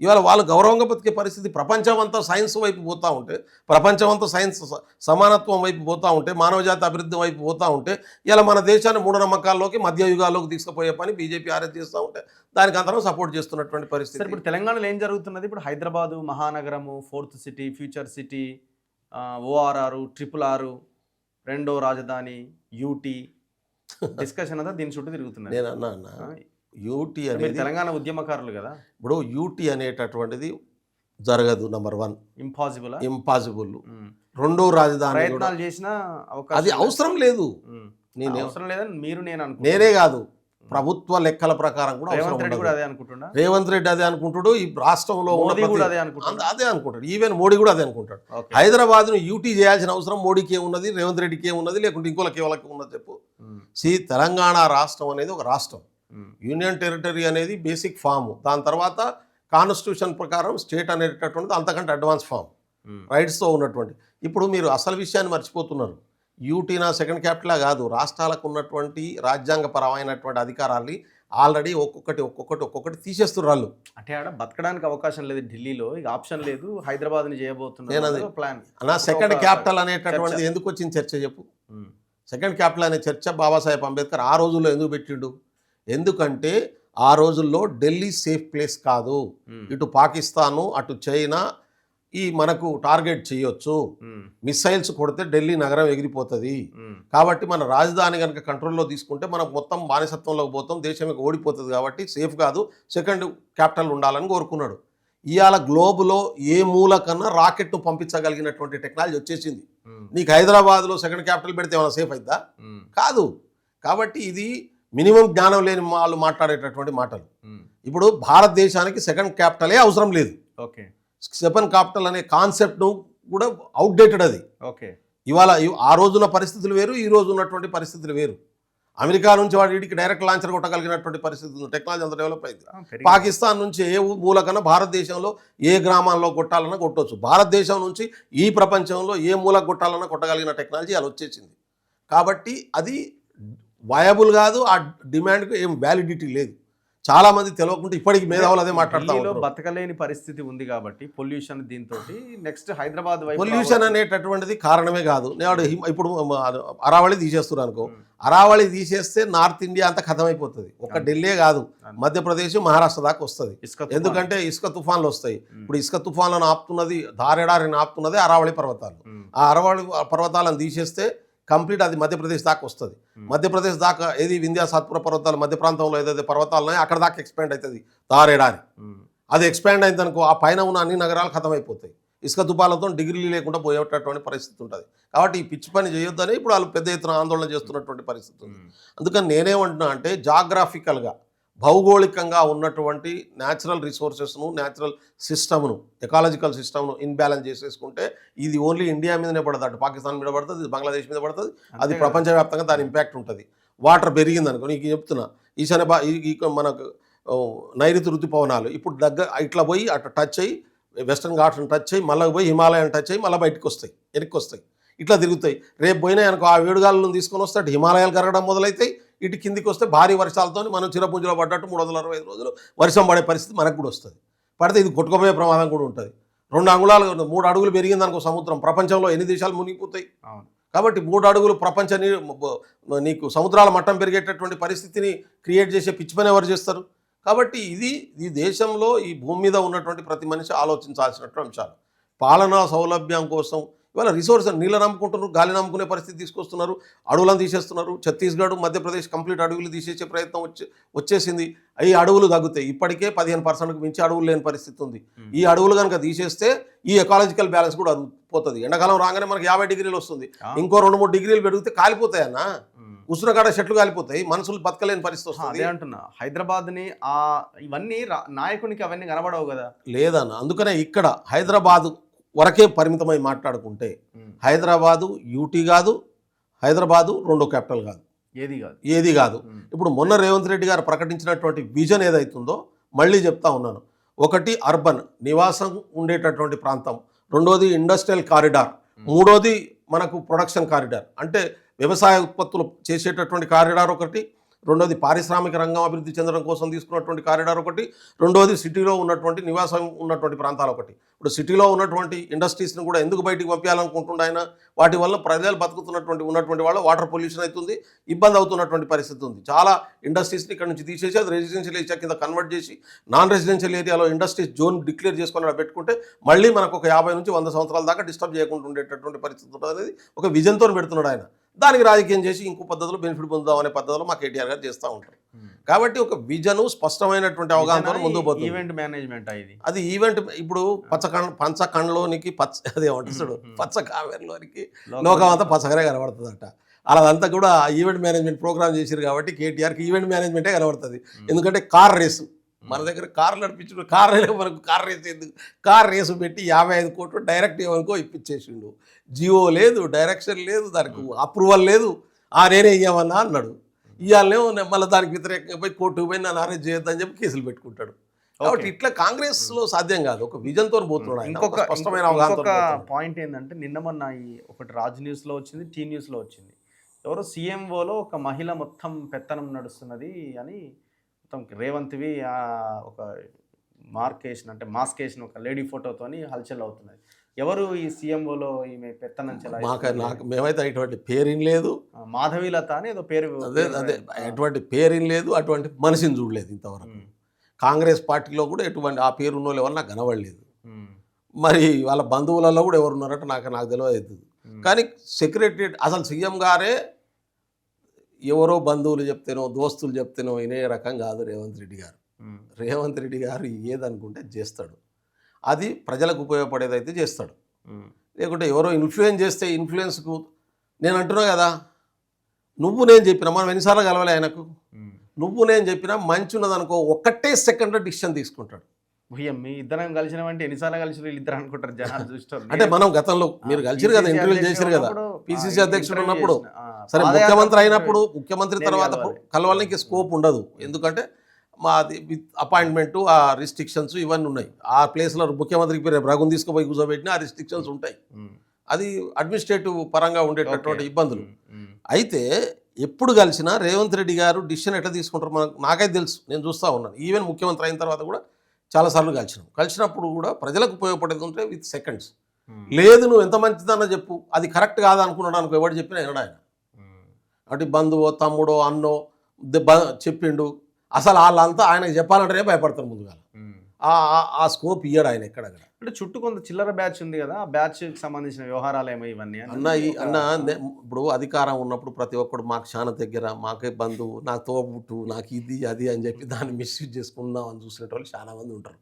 ఇవాళ వాళ్ళు గౌరవంగా బతికే పరిస్థితి. ప్రపంచం అంతా సైన్స్ వైపు పోతూ ఉంటే, ప్రపంచం అంతా సైన్స్ సమానత్వం వైపు పోతూ ఉంటే, మానవజాతి అభివృద్ధి వైపు పోతూ ఉంటే, ఇలా మన దేశాన్ని మూఢనమ్మకాల్లోకి మధ్యయుగాల్లోకి తీసుకుపోయే పని బీజేపీ ఆర్ఎస్ చేస్తూ ఉంటే దానికి అందరం సపోర్ట్ చేస్తున్నటువంటి పరిస్థితి. ఇప్పుడు తెలంగాణలో ఏం జరుగుతున్నది? ఇప్పుడు హైదరాబాదు మహానగరము, 4th city, future city, ORR, RRR, రెండో రాజధాని, యూటీ డిస్కషన్ అంతా దీని చుట్టూ తిరుగుతున్నది. నేను అన్నా యూటీ అనేది తెలంగాణ ఉద్యమకారులు కదా. ఇప్పుడు యూటీ అనేటటువంటిది జరగదు. Number 1 impossible. రెండో రాజధాని ప్రయత్నాలు చేసినా అది అవసరం లేదు. అవసరం లేదని నేను నేనే కాదు, ప్రభుత్వ లెక్కల ప్రకారం కూడా రేవంత్ రెడ్డి అదే అనుకుంటాడు. ఈ రాష్ట్రంలో అదే అనుకుంటాడు. ఈవెన్ మోడీ కూడా అదే అనుకుంటాడు. హైదరాబాద్ను యూటీ చేయాల్సిన అవసరం మోడీకి ఏమున్నది, రేవంత్ రెడ్డికి ఏమున్నది, లేకుంటే ఇంకోళ్ళకి ఎవరికి ఉన్నది చెప్పు? తెలంగాణ రాష్ట్రం అనేది ఒక రాష్ట్రం. యూనియన్ టెరిటరీ అనేది బేసిక్ ఫామ్. దాని తర్వాత కాన్స్టిట్యూషన్ ప్రకారం స్టేట్ అనేటటువంటిది అంతకంటే అడ్వాన్స్ ఫామ్, రైట్స్తో ఉన్నటువంటి. ఇప్పుడు మీరు అసలు విషయాన్ని మర్చిపోతున్నారు. యూటీ నా సెకండ్ క్యాపిటల్ కాదు, రాష్ట్రాలకు ఉన్నటువంటి రాజ్యాంగపరమైనటువంటి అధికారాన్ని ఆల్రెడీ ఒక్కొక్కటి తీసేస్తున్నారు వాళ్ళు. అంటే ఆడ బతకడానికి అవకాశం లేదు ఢిల్లీలో, ఇక ఆప్షన్ లేదు, హైదరాబాద్ని చేయబోతున్నారు ప్లాన్. నా సెకండ్ క్యాపిటల్ అనేటటువంటిది ఎందుకు వచ్చింది చర్చ చెప్పు? సెకండ్ క్యాపిటల్ అనే చర్చ బాబాసాహెబ్ అంబేద్కర్ ఆ రోజుల్లో ఎందుకు పెట్టిండు? ఎందుకంటే ఆ రోజుల్లో ఢిల్లీ సేఫ్ ప్లేస్ కాదు. ఇటు పాకిస్తాను, అటు చైనా ఈ మనకు టార్గెట్ చేయొచ్చు. మిసైల్స్ కొడితే ఢిల్లీ నగరం ఎగిరిపోతుంది. కాబట్టి మన రాజధాని కనుక కంట్రోల్లో తీసుకుంటే మనం మొత్తం బానిసత్వంలోకి పోతాం, దేశం ఓడిపోతుంది. కాబట్టి సేఫ్ కాదు, సెకండ్ క్యాపిటల్ ఉండాలని కోరుకున్నాడు. ఇవాళ గ్లోబులో ఏ మూల కన్నా రాకెట్ను పంపించగలిగినటువంటి టెక్నాలజీ వచ్చేసింది. నీకు హైదరాబాద్లో సెకండ్ క్యాపిటల్ పెడితే ఏమైనా సేఫ్ అవుతుందా? కాదు. కాబట్టి ఇది మినిమం జ్ఞానం లేని వాళ్ళు మాట్లాడేటటువంటి మాటలు. ఇప్పుడు భారతదేశానికి సెకండ్ క్యాపిటలే అవసరం లేదు. సెకండ్ క్యాపిటల్ అనే కాన్సెప్ట్ను కూడా అవుట్డేటెడ్ అది. ఇవాళ ఆ రోజున పరిస్థితులు వేరు, ఈ రోజు ఉన్నటువంటి పరిస్థితులు వేరు. అమెరికా నుంచి వాడి వీడికి డైరెక్ట్ లాంచర్ కొట్టగలిగినటువంటి పరిస్థితి ఉంది. టెక్నాలజీ అంత డెవలప్ అయింది. పాకిస్తాన్ నుంచి ఏ మూలకన్నా భారతదేశంలో ఏ గ్రామాల్లో కొట్టాలన్నా కొట్టవచ్చు. భారతదేశం నుంచి ఈ ప్రపంచంలో ఏ మూలకు కొట్టాలన్నా కొట్టగలిగిన టెక్నాలజీ అలా వచ్చేసింది. కాబట్టి అది వయబుల్ కాదు, ఆ డిమాండ్కి ఏం వ్యాలిడిటీ లేదు. చాలా మంది తెలియకుండా ఇప్పటికి మేధావులు అదే మాట్లాడుతారు. బతకలేని పరిస్థితి ఉంది కాబట్టి పొల్యూషన్, దీంతో నెక్స్ట్ హైదరాబాద్ పొల్యూషన్ అనేటటువంటిది కారణమే కాదు. నేను ఇప్పుడు అరావళి తీసేస్తున్నారు అనుకో, అరావళి తీసేస్తే నార్త్ ఇండియా అంతా ఖతమైపోతుంది. ఒక ఢిల్లీ కాదు, మధ్యప్రదేశ్, మహారాష్ట్ర దాకా వస్తుంది. ఎందుకంటే ఇసుక తుఫాన్లు వస్తాయి. ఇప్పుడు ఇసుక తుఫాన్లను ఆపుతున్నది, ధారెడారిని ఆపుతున్నది అరావళి పర్వతాలు. ఆ అరావళి పర్వతాలను తీసేస్తే కంప్లీట్ అది మధ్యప్రదేశ్ దాకా వస్తుంది. మధ్యప్రదేశ్ దాకా ఏది వింధ్యా సాత్పుర పర్వతాలు మధ్య ప్రాంతంలో ఏదైతే పర్వతాలు ఉన్నాయో అక్కడ దాకా ఎక్స్పాండ్ అవుతుంది ధారేడారి. అది ఎక్స్పాండ్ అయిందనుకో ఆ పైన ఉన్న అన్ని నగరాలు ఖతమైపోతాయి. ఇసుక తుపాలతో డిగ్రీలు లేకుండా పోయేటటువంటి పరిస్థితి ఉంటుంది. కాబట్టి ఈ పిచ్చి పని చేయొద్దని ఇప్పుడు వాళ్ళు పెద్ద ఎత్తున ఆందోళన చేస్తున్నటువంటి పరిస్థితి ఉంది. అందుకని నేనేమంటున్నా అంటే జాగ్రాఫికల్గా, భౌగోళికంగా ఉన్నటువంటి న్యాచురల్ రిసోర్సెస్ను, న్యాచురల్ సిస్టమ్ను, ఎకాలజికల్ సిస్టమ్ను ఇన్బ్యాలెన్స్ చేసేసుకుంటే ఇది ఓన్లీ ఇండియా మీదనే పడుతుంది. అటు పాకిస్తాన్ మీద పడుతుంది, ఇది బంగ్లాదేశ్ మీద పడుతుంది, అది ప్రపంచవ్యాప్తంగా దాని ఇంపాక్ట్ ఉంటుంది. వాటర్ పెరిగింది అనుకో, నీకు చెప్తున్నా మనకు నైరుతి ఋతుపవనాలు ఇప్పుడు ఇట్లా పోయి అటు టచ్ అయ్యి వెస్టర్న్ ఘాట్స్ని టచ్ అయ్యి మళ్ళీ పోయి హిమాలయాన్ని టచ్ అయ్యి మళ్ళీ బయటకు వస్తాయి, వెనక్కి వస్తాయి, ఇట్లా తిరుగుతాయి. రేపు పోయినాయి అనుకో, ఆ వేడుగాలను తీసుకొని వస్తే అటు హిమాలయాలు కరగడం మొదలైతాయి, ఇటు కిందికి వస్తే భారీ వర్షాలతో మనం చిరపుంజలో పడ్డట్టు 365 రోజులు వర్షం పడే పరిస్థితి మనకు కూడా వస్తుంది. పడితే ఇది కొట్టుకుపోయే ప్రమాదం కూడా ఉంటుంది. 2 అంగుళాలు 3 అడుగులు పెరిగిందనుకో సముద్రం, ప్రపంచంలో ఎన్ని దేశాలు మునిగిపోతాయి. కాబట్టి 3 అడుగులు ప్రపంచ నీకు సముద్రాల మట్టం పెరిగేటటువంటి పరిస్థితిని క్రియేట్ చేసే పిచ్చి పని ఎవరు చేస్తారు? కాబట్టి ఈ దేశంలో ఈ భూమి మీద ఉన్నటువంటి ప్రతి మనిషి ఆలోచించాల్సినటువంటి అంశాలు. పాలనా సౌలభ్యం కోసం ఇవాళ రిసోర్స్ నీళ్ళు నమ్ముకుంటున్నారు, గాలి నమ్ముకునే పరిస్థితి తీసుకొస్తున్నారు, అడవులను తీసేస్తున్నారు. ఛత్తీస్గఢ్, మధ్యప్రదేశ్ కంప్లీట్ అడవులు తీసేసే ప్రయత్నం వచ్చేసింది. ఈ అడవులు తగ్గుతాయి. ఇప్పటికే 15%కు మించి అడవులు లేని పరిస్థితి ఉంది. ఈ అడవులు కనుక తీసేస్తే ఈ ఎకాలజికల్ బ్యాలెన్స్ కూడా పోతుంది. ఎండాకాలం రాగానే మనకి 50 డిగ్రీలు వస్తుంది, ఇంకో 2-3 డిగ్రీలు పెరిగితే కాలిపోతాయన్న, ఉష్ణకాడ చెట్లు కాలిపోతాయి, మనుషులు బతకలేని పరిస్థితి వస్తుంది. అంటున్నా హైదరాబాద్ని ఇవన్నీ నాయకునికి అవన్నీ కనబడవు కదా. లేదన్న, అందుకనే ఇక్కడ హైదరాబాదు వరకే పరిమితమై మాట్లాడుకుంటే హైదరాబాదు యూటీ కాదు, హైదరాబాదు 2వ క్యాపిటల్ కాదు, ఏది కాదు. ఇప్పుడు మొన్న రేవంత్ రెడ్డి గారు ప్రకటించినటువంటి విజన్ ఏదైతుందో మళ్ళీ చెప్తా ఉన్నాను. 1 అర్బన్ నివాసం ఉండేటటువంటి ప్రాంతం, 2వది ఇండస్ట్రియల్ కారిడార్, 3వది మనకు ప్రొడక్షన్ కారిడార్ అంటే వ్యవసాయ ఉత్పత్తులు చేసేటటువంటి కారిడార్ ఒకటి, 2వది పారిశ్రామిక రంగం అభివృద్ధి చెందడం కోసం తీసుకున్నటువంటి కారిడార్ ఒకటి, 2వది సిటీలో ఉన్నటువంటి నివాసం ఉన్నటువంటి ప్రాంతాలు ఒకటి. ఇప్పుడు సిటీలో ఉన్నటువంటి ఇండస్ట్రీస్ని కూడా ఎందుకు బయటికి పంపించాలనుకుంటుండే ఆయన? వాటి వల్ల ప్రజలు ఉన్నటువంటి వాళ్ళు వాటర్ పొల్యూషన్ అవుతుంది, ఇబ్బంది అవుతున్నటువంటి పరిస్థితి ఉంది. చాలా ఇండస్ట్రీస్ని ఇక్కడ నుంచి తీసేసి అది రెసిడెన్షియల్ ఏరియా కింద కన్వర్ట్ చేసి నాన్ రెసిడెన్షియల్ ఏరియాలో ఇండస్ట్రీస్ జోన్ డిక్లేర్ చేసుకొని పెట్టుకుంటే మళ్ళీ మనకు ఒక 50 నుంచి 100 సంవత్సరాల దాకా డిస్టర్బ్ చేయకుండా ఉండేటటువంటి పరిస్థితి ఉంటుంది అనేది ఒక విజన్తో పెడుతున్నాడు ఆయన. దానికి రాజకీయం చేసి ఇంకో పద్ధతిలో బెనిఫిట్ పొందుదాం అనే పద్ధతిలో మా కేటీఆర్ గారు చేస్తూ ఉంటారు. కాబట్టి ఒక విజను స్పష్టమైనటువంటి అవగాహనతో ముందుకు పోతుంది. ఈవెంట్ మేనేజ్మెంట్ అది ఈవెంట్. ఇప్పుడు పంచకండ్లోనికి అదేమంటాడు, పచ్చ కావేరిలోనికి లోకం అంతా పచ్చగానే కనబడుతుందట. అలాదంతా కూడా ఈవెంట్ మేనేజ్మెంట్ ప్రోగ్రామ్ చేశారు కాబట్టి కేటీఆర్కి ఈవెంట్ మేనేజ్మెంటే కనబడుతుంది. ఎందుకంటే కార్ రేసు మన దగ్గర కార్లు నడిపించు, మనకు కార్ రేసు ఎందుకు? కార్ రేసు పెట్టి 55 కోట్లు డైరెక్ట్ ఏమనుకో ఇప్పించేసిండు. జియో లేదు, డైరెక్షన్ లేదు, దానికి అప్రూవల్ లేదు. నేనే ఇవ్వమన్నా అన్నాడు. ఇవాళనేమో మళ్ళీ దానికి వ్యతిరేకంగా పోయి కోర్టుకు పోయి నన్ను అరెస్ట్ చేయొద్దని చెప్పి కేసులు పెట్టుకుంటాడు. కాబట్టి ఇట్లా కాంగ్రెస్లో సాధ్యం కాదు. ఒక విజన్తో పోతున్నాడు. ఇంకొక స్పష్టమైన అవగాహన పాయింట్ ఏంటంటే, నిన్న మొన్న ఒకటి రాజ్ న్యూస్లో వచ్చింది, టీ న్యూస్లో వచ్చింది. ఎవరో సీఎంఓలో ఒక మహిళ మొత్తం పెత్తనం నడుస్తున్నది అని మొత్తం రేవంత్వి ఒక మార్కేషన్ అంటే మాస్కేషన్ ఒక లేడీ ఫోటోతోని హల్చల్ అవుతున్నది. ఎవరు ఈ సీఎంఓలో ఈమె పెత్తనం నాకు మేమైతే అటువంటి పేరేం లేదు. మాధవీలత అని ఏదో పేరు, అదే ఎటువంటి పేరేం లేదు, అటువంటి మనిషిని చూడలేదు ఇంతవరకు. కాంగ్రెస్ పార్టీలో కూడా ఎటువంటి ఆ పేరు ఉన్న ఎవరు నాకు కనబడలేదు. మరి వాళ్ళ బంధువులలో కూడా ఎవరు ఉన్నారంటే నాకు తెలియదు. కానీ సెక్రటరియట్ అసలు సీఎం గారే ఎవరో బంధువులు చెప్తేనో దోస్తులు చెప్తేనో వినే రకం కాదు రేవంత్ రెడ్డి గారు. రేవంత్ రెడ్డి గారు ఏదనుకుంటే చేస్తాడు, అది ప్రజలకు ఉపయోగపడేదైతే చేస్తాడు. లేకుంటే ఎవరో ఇన్ఫ్లుయెన్స్ చేస్తే ఇన్ఫ్లుయెన్స్కు నేను అంటున్నా కదా, నువ్వు నేను చెప్పినా మనం ఎన్నిసార్లు కలవలే ఆయనకు, నువ్వు నేను చెప్పినా మంచి ఉన్నదనుకో 1 సెకండ్లో డిసిషన్ తీసుకుంటాడు. ఇద్దరం కలిసిన అంటే ఎన్నిసార్లు కలిసి వీళ్ళిద్దరు అనుకుంటారు జనాలు చూస్తారు. అంటే మనం గతంలో మీరు కలిసిరు కదా, ఇంటర్వ్యూ చేశారు కదా, పిసిసి అధ్యక్షుడు ఉన్నప్పుడు. సరే ముఖ్యమంత్రి అయినప్పుడు, ముఖ్యమంత్రి తర్వాత కలవాలనికి స్కోప్ ఉండదు. ఎందుకంటే మాది అపాయింట్మెంటు, ఆ రిస్ట్రిక్షన్స్ ఇవన్నీ ఉన్నాయి. ఆ ప్లేస్లో ముఖ్యమంత్రికి రఘుని తీసుకుపోయి కూర్చోబెట్టిన ఆ రిస్ట్రిక్షన్స్ ఉంటాయి. అది అడ్మినిస్ట్రేటివ్ పరంగా ఉండేటటువంటి ఇబ్బందులు. అయితే ఎప్పుడు కలిసినా రేవంత్ రెడ్డి గారు డిసిషన్ ఎట్లా తీసుకుంటారు నాకైతే తెలుసు, నేను చూస్తూ ఉన్నాను. ఈవెన్ ముఖ్యమంత్రి అయిన తర్వాత కూడా చాలాసార్లు కలిసినప్పుడు కూడా ప్రజలకు ఉపయోగపడేది ఉంటే విత్ సెకండ్స్. లేదు నువ్వు ఎంత మంచిదన్నా చెప్పు, అది కరెక్ట్ కాదు అనుకున్నాడు అనుకో, ఎవరు చెప్పినా వినడు ఆయన. అటు బంధువో తమ్ముడో అన్నో చెప్పిండు, అసలు వాళ్ళంతా ఆయనకు చెప్పాలంటేనే భయపడతారు ముందుగా. ఆ స్కోప్ ఇయ్యాడు ఆయన ఎక్కడక్కడ. అంటే చుట్టూ కొంత చిల్లర బ్యాచ్ ఉంది కదా, ఆ బ్యాచ్కి సంబంధించిన వ్యవహారాలు ఏమో ఇవన్నీ ఇప్పుడు అధికారం ఉన్నప్పుడు ప్రతి ఒక్కడు మాకు చాలా దగ్గర, మాకే బంధువు, నాకు తోబుట్టు, నాకు ఇది అది అని చెప్పి దాన్ని మిస్యూజ్ చేసుకుందాం అని చూసినట్టు వాళ్ళు చాలా మంది ఉంటారు.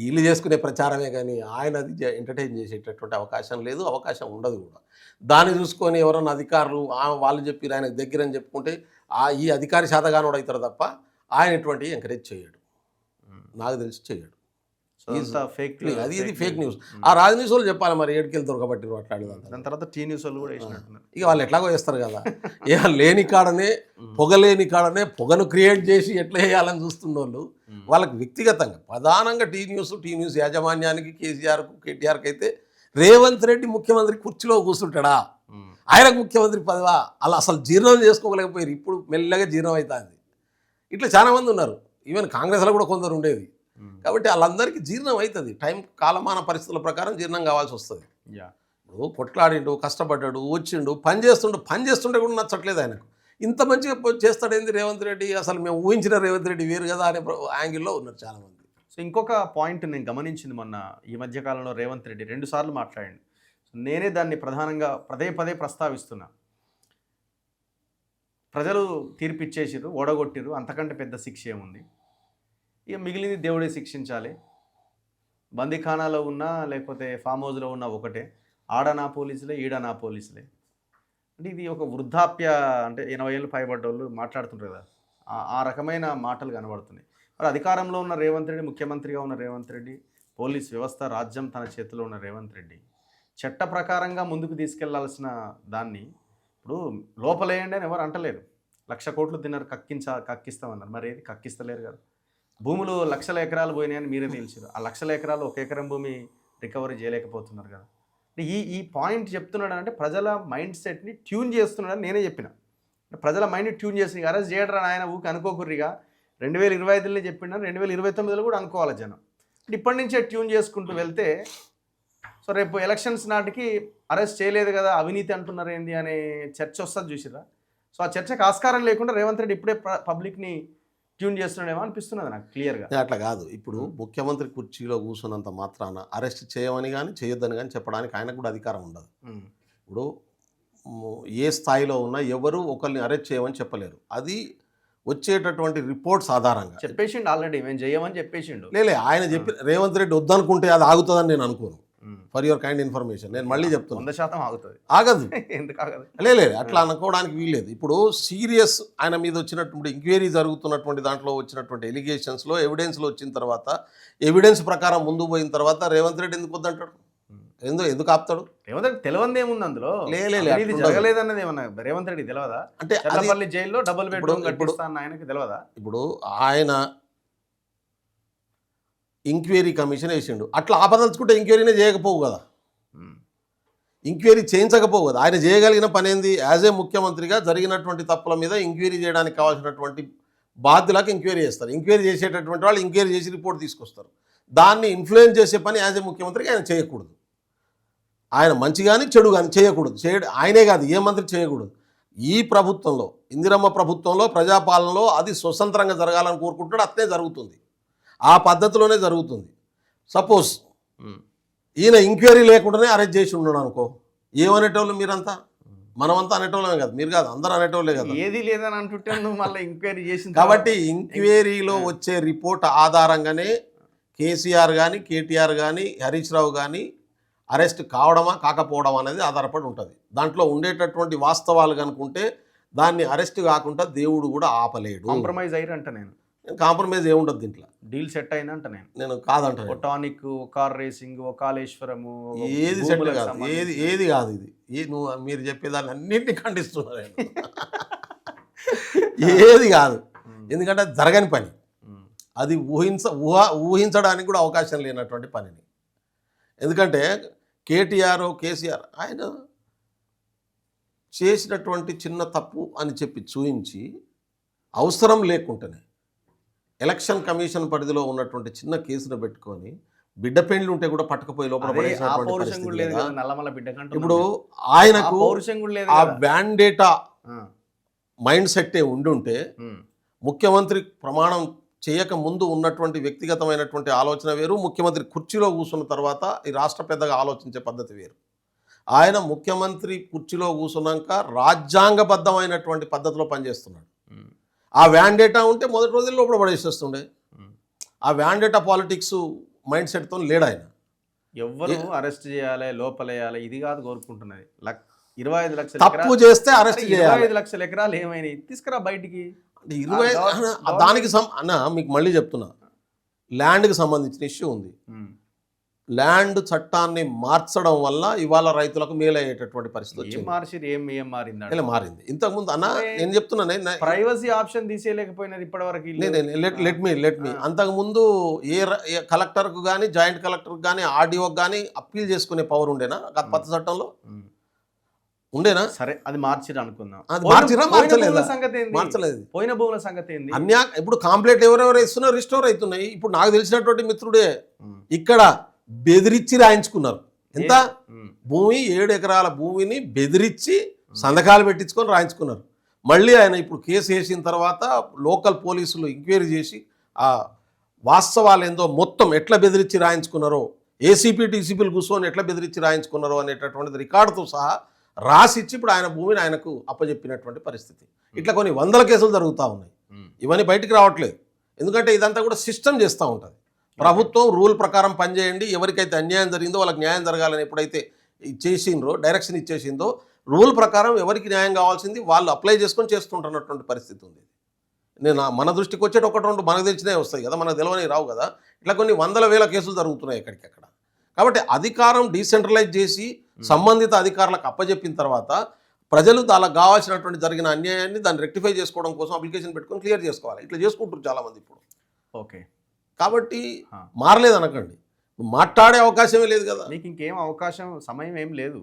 వీళ్ళు చేసుకునే ప్రచారమే కానీ ఆయన అది ఎంటర్టైన్ చేసేటటువంటి అవకాశం లేదు, అవకాశం ఉండదు కూడా. దాన్ని చూసుకొని ఎవరన్నా అధికారులు వాళ్ళు చెప్పి ఆయనకు దగ్గర అని చెప్పుకుంటే ఈ అధికారి శాతగానోడు అవుతారు తప్ప ఆయన ఎటువంటి ఎంకరేజ్ చేయడు, నాకు తెలిసి చేయడు. అంతా ఫేక్ అది ఇది ఫేక్ న్యూస్. ఆ రాజ న్యూస్ వాళ్ళు చెప్పాలి మరి ఏడుకెళ్ళి దొరకబట్టి మాట్లాడేదంతా. దాని తర్వాత టీ న్యూస్ వాళ్ళు కూడా వేసినట్టున్నారు. ఇక వాళ్ళు ఎట్లాగో వేస్తారు కదా, లేని కాడనే పొగలేని కాడనే పొగను క్రియేట్ చేసి ఎట్లా వేయాలని చూస్తున్న వాళ్ళు వాళ్ళకి వ్యక్తిగతంగా ప్రధానంగా టీ న్యూస్ యాజమాన్యానికి కేటీఆర్కి అయితే రేవంత్ రెడ్డి ముఖ్యమంత్రి కుర్చీలో కూర్చుంటాడా, ఆయనకు ముఖ్యమంత్రి పదవా, అలా అసలు జీర్ణం చేసుకోలేకపోయారు. ఇప్పుడు మెల్లగా జీర్ణం అవుతుంది. ఇట్లా చాలామంది ఉన్నారు. ఈవెన్ కాంగ్రెస్లో కూడా కొందరు ఉండేది. కాబట్టి వాళ్ళందరికీ జీర్ణం అవుతుంది. కాలమాన పరిస్థితుల ప్రకారం జీర్ణం కావాల్సి వస్తుంది. ఇప్పుడు కొట్లాడిండు, కష్టపడ్డాడు, వచ్చిండు, పని చేస్తుంటే కూడా నచ్చట్లేదు ఆయనకు. ఇంత మంచిగా చేస్తాడేంది రేవంత్ రెడ్డి, అసలు మేము ఊహించిన రేవంత్ రెడ్డి వేరు కదా అనే యాంగిల్లో ఉన్నారు చాలామంది. సో ఇంకొక పాయింట్ నేను గమనించింది మొన్న ఈ మధ్యకాలంలో రేవంత్ రెడ్డి 2 సార్లు మాట్లాడండి. సో నేనే దాన్ని ప్రధానంగా పదే ప్రస్తావిస్తున్నా. ప్రజలు తీర్పు ఇచ్చేసిర్రు, ఓడగొట్టిర్రు, అంతకంటే పెద్ద శిక్ష ఏముంది, ఇక మిగిలింది దేవుడే శిక్షించాలి. బందీఖానాలో ఉన్నా లేకపోతే ఫామ్ హౌస్లో ఉన్నా ఒకటే, ఆడనా పోలీసులే ఈడనా పోలీసులే. అంటే ఇది ఒక వృద్ధాప్య, అంటే 80 ఏళ్ళు పైబడ్డోళ్ళు మాట్లాడుతుంటారు కదా, ఆ రకమైన మాటలు కనబడుతున్నాయి. మరి అధికారంలో ఉన్న రేవంత్ రెడ్డి, ముఖ్యమంత్రిగా ఉన్న రేవంత్ రెడ్డి, పోలీస్ వ్యవస్థ రాజ్యం తన చేతిలో ఉన్న రేవంత్ రెడ్డి చట్ట ప్రకారంగా ముందుకు తీసుకెళ్లాల్సిన దాన్ని ఇప్పుడు లోపలేయండి అని ఎవరు అంటలేరు. 1,00,000 కోట్లు తిన్నారు, కక్కిస్తామన్నారు. మరి ఏది కక్కిస్తలేరు కదా. భూములు 1,00,000 ఎకరాలు పోయినాయని మీరే తెలిసారు. ఆ 1,00,000 ఎకరాలు 1 ఎకరం భూమి రికవరీ చేయలేకపోతున్నారు కదా. ఈ పాయింట్ చెప్తున్నాడు అంటే ప్రజల మైండ్ సెట్ని ట్యూన్ చేస్తున్నాడని నేనే చెప్పిన. ప్రజల మైండ్ని ట్యూన్ చేసి అరెస్ట్ చేయడం ఆయన ఊరికి అనుకోకుర్రిగా 2025లో చెప్పిన 2029లో కూడా అనుకోవాలి జనం. ఇప్పటి నుంచే ట్యూన్ చేసుకుంటూ వెళ్తే సో రేపు ఎలక్షన్స్ నాటికి అరెస్ట్ చేయలేదు కదా, అవినీతి అంటున్నారు ఏంది అనే చర్చ వస్తుంది చూసిరా. సో ఆ చర్చకు ఆస్కారం లేకుండా రేవంత్ రెడ్డి ఇప్పుడే పబ్లిక్ని ట్యూన్ చేస్తున్నాడేమో అనిపిస్తున్నది నాకు క్లియర్గా. అట్లా కాదు. ఇప్పుడు ముఖ్యమంత్రి కుర్చీలో కూర్చున్నంత మాత్రాన అరెస్ట్ చేయమని కానీ చేయొద్దని కానీ చెప్పడానికి ఆయనకు కూడా అధికారం ఉండదు. ఇప్పుడు ఏ స్థాయిలో ఉన్నా ఎవరు ఒకరిని అరెస్ట్ చేయమని చెప్పలేరు. అది వచ్చేటటువంటి రిపోర్ట్స్ ఆధారంగా చెప్పేసిండు ఆల్రెడీ, మేము చేయమని చెప్పేసిండు. లేలే ఆయన చెప్పి రేవంత్ రెడ్డి వద్దనుకుంటే అది ఆగుతుందని నేను అనుకోను. ఫర్ యువర్ కైండ్ ఇన్ఫర్మేషన్ నేను మళ్ళీ చెప్తున్నాను, 100% ఆగుతుంది. ఆగదు. ఎందుకు ఆగదు? లేదు అట్లా అనుకోవడానికి వీల్లేదు. ఇప్పుడు సీరియస్ ఆయన మీద వచ్చినటువంటి ఎంక్వైరీ జరుగుతున్నటువంటి దాంట్లో వచ్చినటువంటి ఎలిగేషన్స్లో ఎవిడెన్స్లో వచ్చిన తర్వాత ఎవిడెన్స్ ప్రకారం ముందు పోయిన తర్వాత రేవంత్ రెడ్డి ఎందుకు వద్దంటాడు? ఎందుకు ఆపుతాడు? రేవంత్ రెడ్డి తెలియంది ఏముంది అందులో? ఇది జరగలేదన్నది ఏమన్నా రేవంత్ రెడ్డి తెలియదా? అంటే చల్లపల్లి జైల్లో డబుల్ బెడ్రూమ్ కట్టిస్తాను ఆయనకి తెలియదా? ఇప్పుడు ఆయన ఎంక్వైరీ కమిషన్ వేసిండు, అట్లా ఆపదలుచుకుంటే ఎంక్వైరీనే చేయకపోవు కదా, ఎంక్వైరీ చేయించకపోవు కదా. ఆయన చేయగలిగిన పని ఏంది? యాజ్ ఏ ముఖ్యమంత్రిగా జరిగినటువంటి తప్పుల మీద ఎంక్వైరీ చేయడానికి కావాల్సినటువంటి బాధ్యులకు ఎంక్వైరీ చేస్తారు. ఎంక్వైరీ చేసేటటువంటి వాళ్ళు ఎంక్వైరీ చేసి రిపోర్ట్ తీసుకొస్తారు. దాన్ని ఇన్ఫ్లుయెన్స్ చేసే పని యాజ్ ఏ ముఖ్యమంత్రిగా ఆయన చేయకూడదు. ఆయన మంచి కానీ చెడు కానీ చేయకూడదు. ఆయనే కాదు, ఏ మంత్రి చేయకూడదు. ఈ ప్రభుత్వంలో, ఇందిరమ్మ ప్రభుత్వంలో, ప్రజాపాలనలో అది స్వతంత్రంగా జరగాలని కోరుకుంటాడు. అట్లే జరుగుతుంది, ఆ పద్ధతిలోనే జరుగుతుంది. సపోజ్ ఈయన ఎంక్వైరీ లేకుండానే అరెస్ట్ చేసి ఉన్నాడు అనుకో, ఏమనేటోళ్ళు మీరంతా? మనమంతా అనేటోళ్ళమే కదా, మీరు కాదు, అందరూ అనేటోళ్ళే కదా. ఏది లేదని అంటుంటే నువ్వు మళ్ళీ ఎంక్వైరీ చేసి. కాబట్టి ఎంక్వైరీలో వచ్చే రిపోర్ట్ ఆధారంగానే కేసీఆర్ కానీ, కేటీఆర్ కానీ, హరీష్ రావు కానీ అరెస్ట్ కావడమా కాకపోవడం అనేది ఆధారపడి ఉంటుంది. దాంట్లో ఉండేటటువంటి వాస్తవాలు కనుకుంటే దాన్ని అరెస్ట్ కాకుండా దేవుడు కూడా ఆపలేడు. కాంప్రమైజ్ అయ్యారంట. నేను కాంప్రమైజ్ ఏముండదు దీంట్లో, డీల్ సెట్ అయిందంట. నేను కాదంట. టానిక్, కార్ రేసింగ్, కాళేశ్వరము ఏది సెట్ కాదు, ఏది కాదు. ఇది మీరు చెప్పేదాన్ని అన్నింటినీ ఖండిస్తున్నారు. ఏది కాదు, ఎందుకంటే అది జరగని పని. అది ఊహించడానికి కూడా అవకాశం లేనటువంటి పనిని. ఎందుకంటే కేసీఆర్ ఆయన చేసినటువంటి చిన్న తప్పు అని చెప్పి చూయించి అవసరం లేకుండానే ఎలక్షన్ కమిషన్ పరిధిలో ఉన్నటువంటి చిన్న కేసును పెట్టుకొని బిడ్డ పెండ్లు ఉంటే కూడా పట్టుకుపోయి లోపల ఇప్పుడు ఆయనకు ఆ వ్యాండేటా మైండ్ సెట్టే ఉండుంటే ముఖ్యమంత్రి ప్రమాణం చేయక ముందు ఉన్నటువంటి వ్యక్తిగతమైనటువంటి ఆలోచన వేరు, ముఖ్యమంత్రి కుర్చీలో కూర్చున్న తర్వాత ఈ రాష్ట్ర పెద్దగా ఆలోచించే పద్ధతి వేరు. ఆయన ముఖ్యమంత్రి కుర్చీలో కూర్చున్నాక రాజ్యాంగబద్ధమైనటువంటి పద్ధతిలో పనిచేస్తున్నాడు. ఆ వ్యాండేటా ఉంటే మొదటి రోజుల్లో లోపల పడేసేస్తుండే. ఆ వ్యాండేటా పాలిటిక్స్ మైండ్ సెట్తో లేడు ఆయన. ఎవరు అరెస్ట్ చేయాలి, లోపలేయాలి ఇది కాదు కోరుకుంటున్నది. 25 లక్షలు తప్పు చేస్తే అరెస్ట్ చేయాలి. 25 లక్షల ఎకరాలు ఏమైనాయి తీసుకురా బయటికి. 20 దానికి అన్న మీకు మళ్ళీ చెప్తున్నా, ల్యాండ్కి సంబంధించిన ఇష్యూ ఉంది. ల్యాండ్ చట్టాన్ని మార్చడం వల్ల ఇవాళ రైతులకు మేలయ్యేటటువంటి పరిస్థితి ఏం వచ్చింది. మార్చిరు, ఏం మారింది? ఇలా మారింది. ఇంతకుముందు అన్న నేను చెప్తున్నాను, ప్రైవసీ ఆప్షన్ తీసేయలేకపోయినారు ఇప్పటి వరకు. లెట్ మీ అంతకుముందు ఏ కలెక్టర్కు కానీ జాయింట్ కలెక్టర్కి కానీ ఆర్డీఓకి కానీ అప్పీల్ చేసుకునే పవర్ ఉండేనా కొత్త చట్టంలో? ఉండేనా? సరే, అది మార్చిరు అనుకుందాం. అది మార్చిరా మార్చలేదా? సంగతి ఏంది? మార్చలేదు. పోయిన భూముల సంగతి ఏంది? ఇప్పుడు కాంప్లైంట్ ఎవరెవరు ఇస్తున్నారు, రిస్టోర్ అవుతున్నాయి. ఇప్పుడు నాకు తెలిసినటువంటి మిత్రుడే ఇక్కడ బెదిరించి రాయించుకున్నారు. ఎంత భూమి 7 ఎకరాల భూమిని బెదిరించి సంతకాలు పెట్టించుకొని రాయించుకున్నారు. మళ్ళీ ఆయన ఇప్పుడు కేసు వేసిన తర్వాత లోకల్ పోలీసులు ఎంక్వైరీ చేసి ఆ వాస్తవాలు ఏందో మొత్తం ఎట్లా బెదిరించి రాయించుకున్నారో, ఏసీపీ టీసీపీలు కూర్చొని ఎట్లా బెదిరించి రాయించుకున్నారో అనేటటువంటిది రికార్డుతో సహా రాసిచ్చి ఇప్పుడు ఆయన భూమిని ఆయనకు అప్పచెప్పినటువంటి పరిస్థితి. ఇట్లా కొన్ని 100 కేసులు జరుగుతూ ఉన్నాయి. ఇవన్నీ బయటికి రావట్లేదు. ఎందుకంటే ఇదంతా కూడా సిస్టమ్ చేస్తూ ఉంటుంది. ప్రభుత్వం రూల్ ప్రకారం పనిచేయండి, ఎవరికైతే అన్యాయం జరిగిందో వాళ్ళకి న్యాయం జరగాలని ఎప్పుడైతే చేసిండ్రో, డైరెక్షన్ ఇచ్చేసిందో, రూల్ ప్రకారం ఎవరికి న్యాయం కావాల్సింది వాళ్ళు అప్లై చేసుకొని చేస్తుంటున్నటువంటి పరిస్థితి ఉంది. మన దృష్టికి వచ్చేటి 1-2 మనకు తెలిసినవి వస్తాయి కదా, మనకు తెలియని రావు కదా. ఇట్లా కొన్ని 100,000 కేసులు జరుగుతున్నాయి ఎక్కడికెక్కడ. కాబట్టి అధికారం డీసెంట్రలైజ్ చేసి సంబంధిత అధికారులకు అప్పచెప్పిన తర్వాత ప్రజలు దానికి కావాల్సినటువంటి జరిగిన అన్యాయాన్ని దాన్ని రెక్టిఫై చేసుకోవడం కోసం అప్లికేషన్ పెట్టుకొని క్లియర్ చేసుకోవాలి. ఇట్లా చేసుకుంటారు చాలామంది ఇప్పుడు. ఓకే, కాబట్టి మారలేదు అనకండి, మాట్లాడే అవకాశమే లేదు కదా. మీకు ఇంకేం అవకాశం, సమయం ఏం లేదు.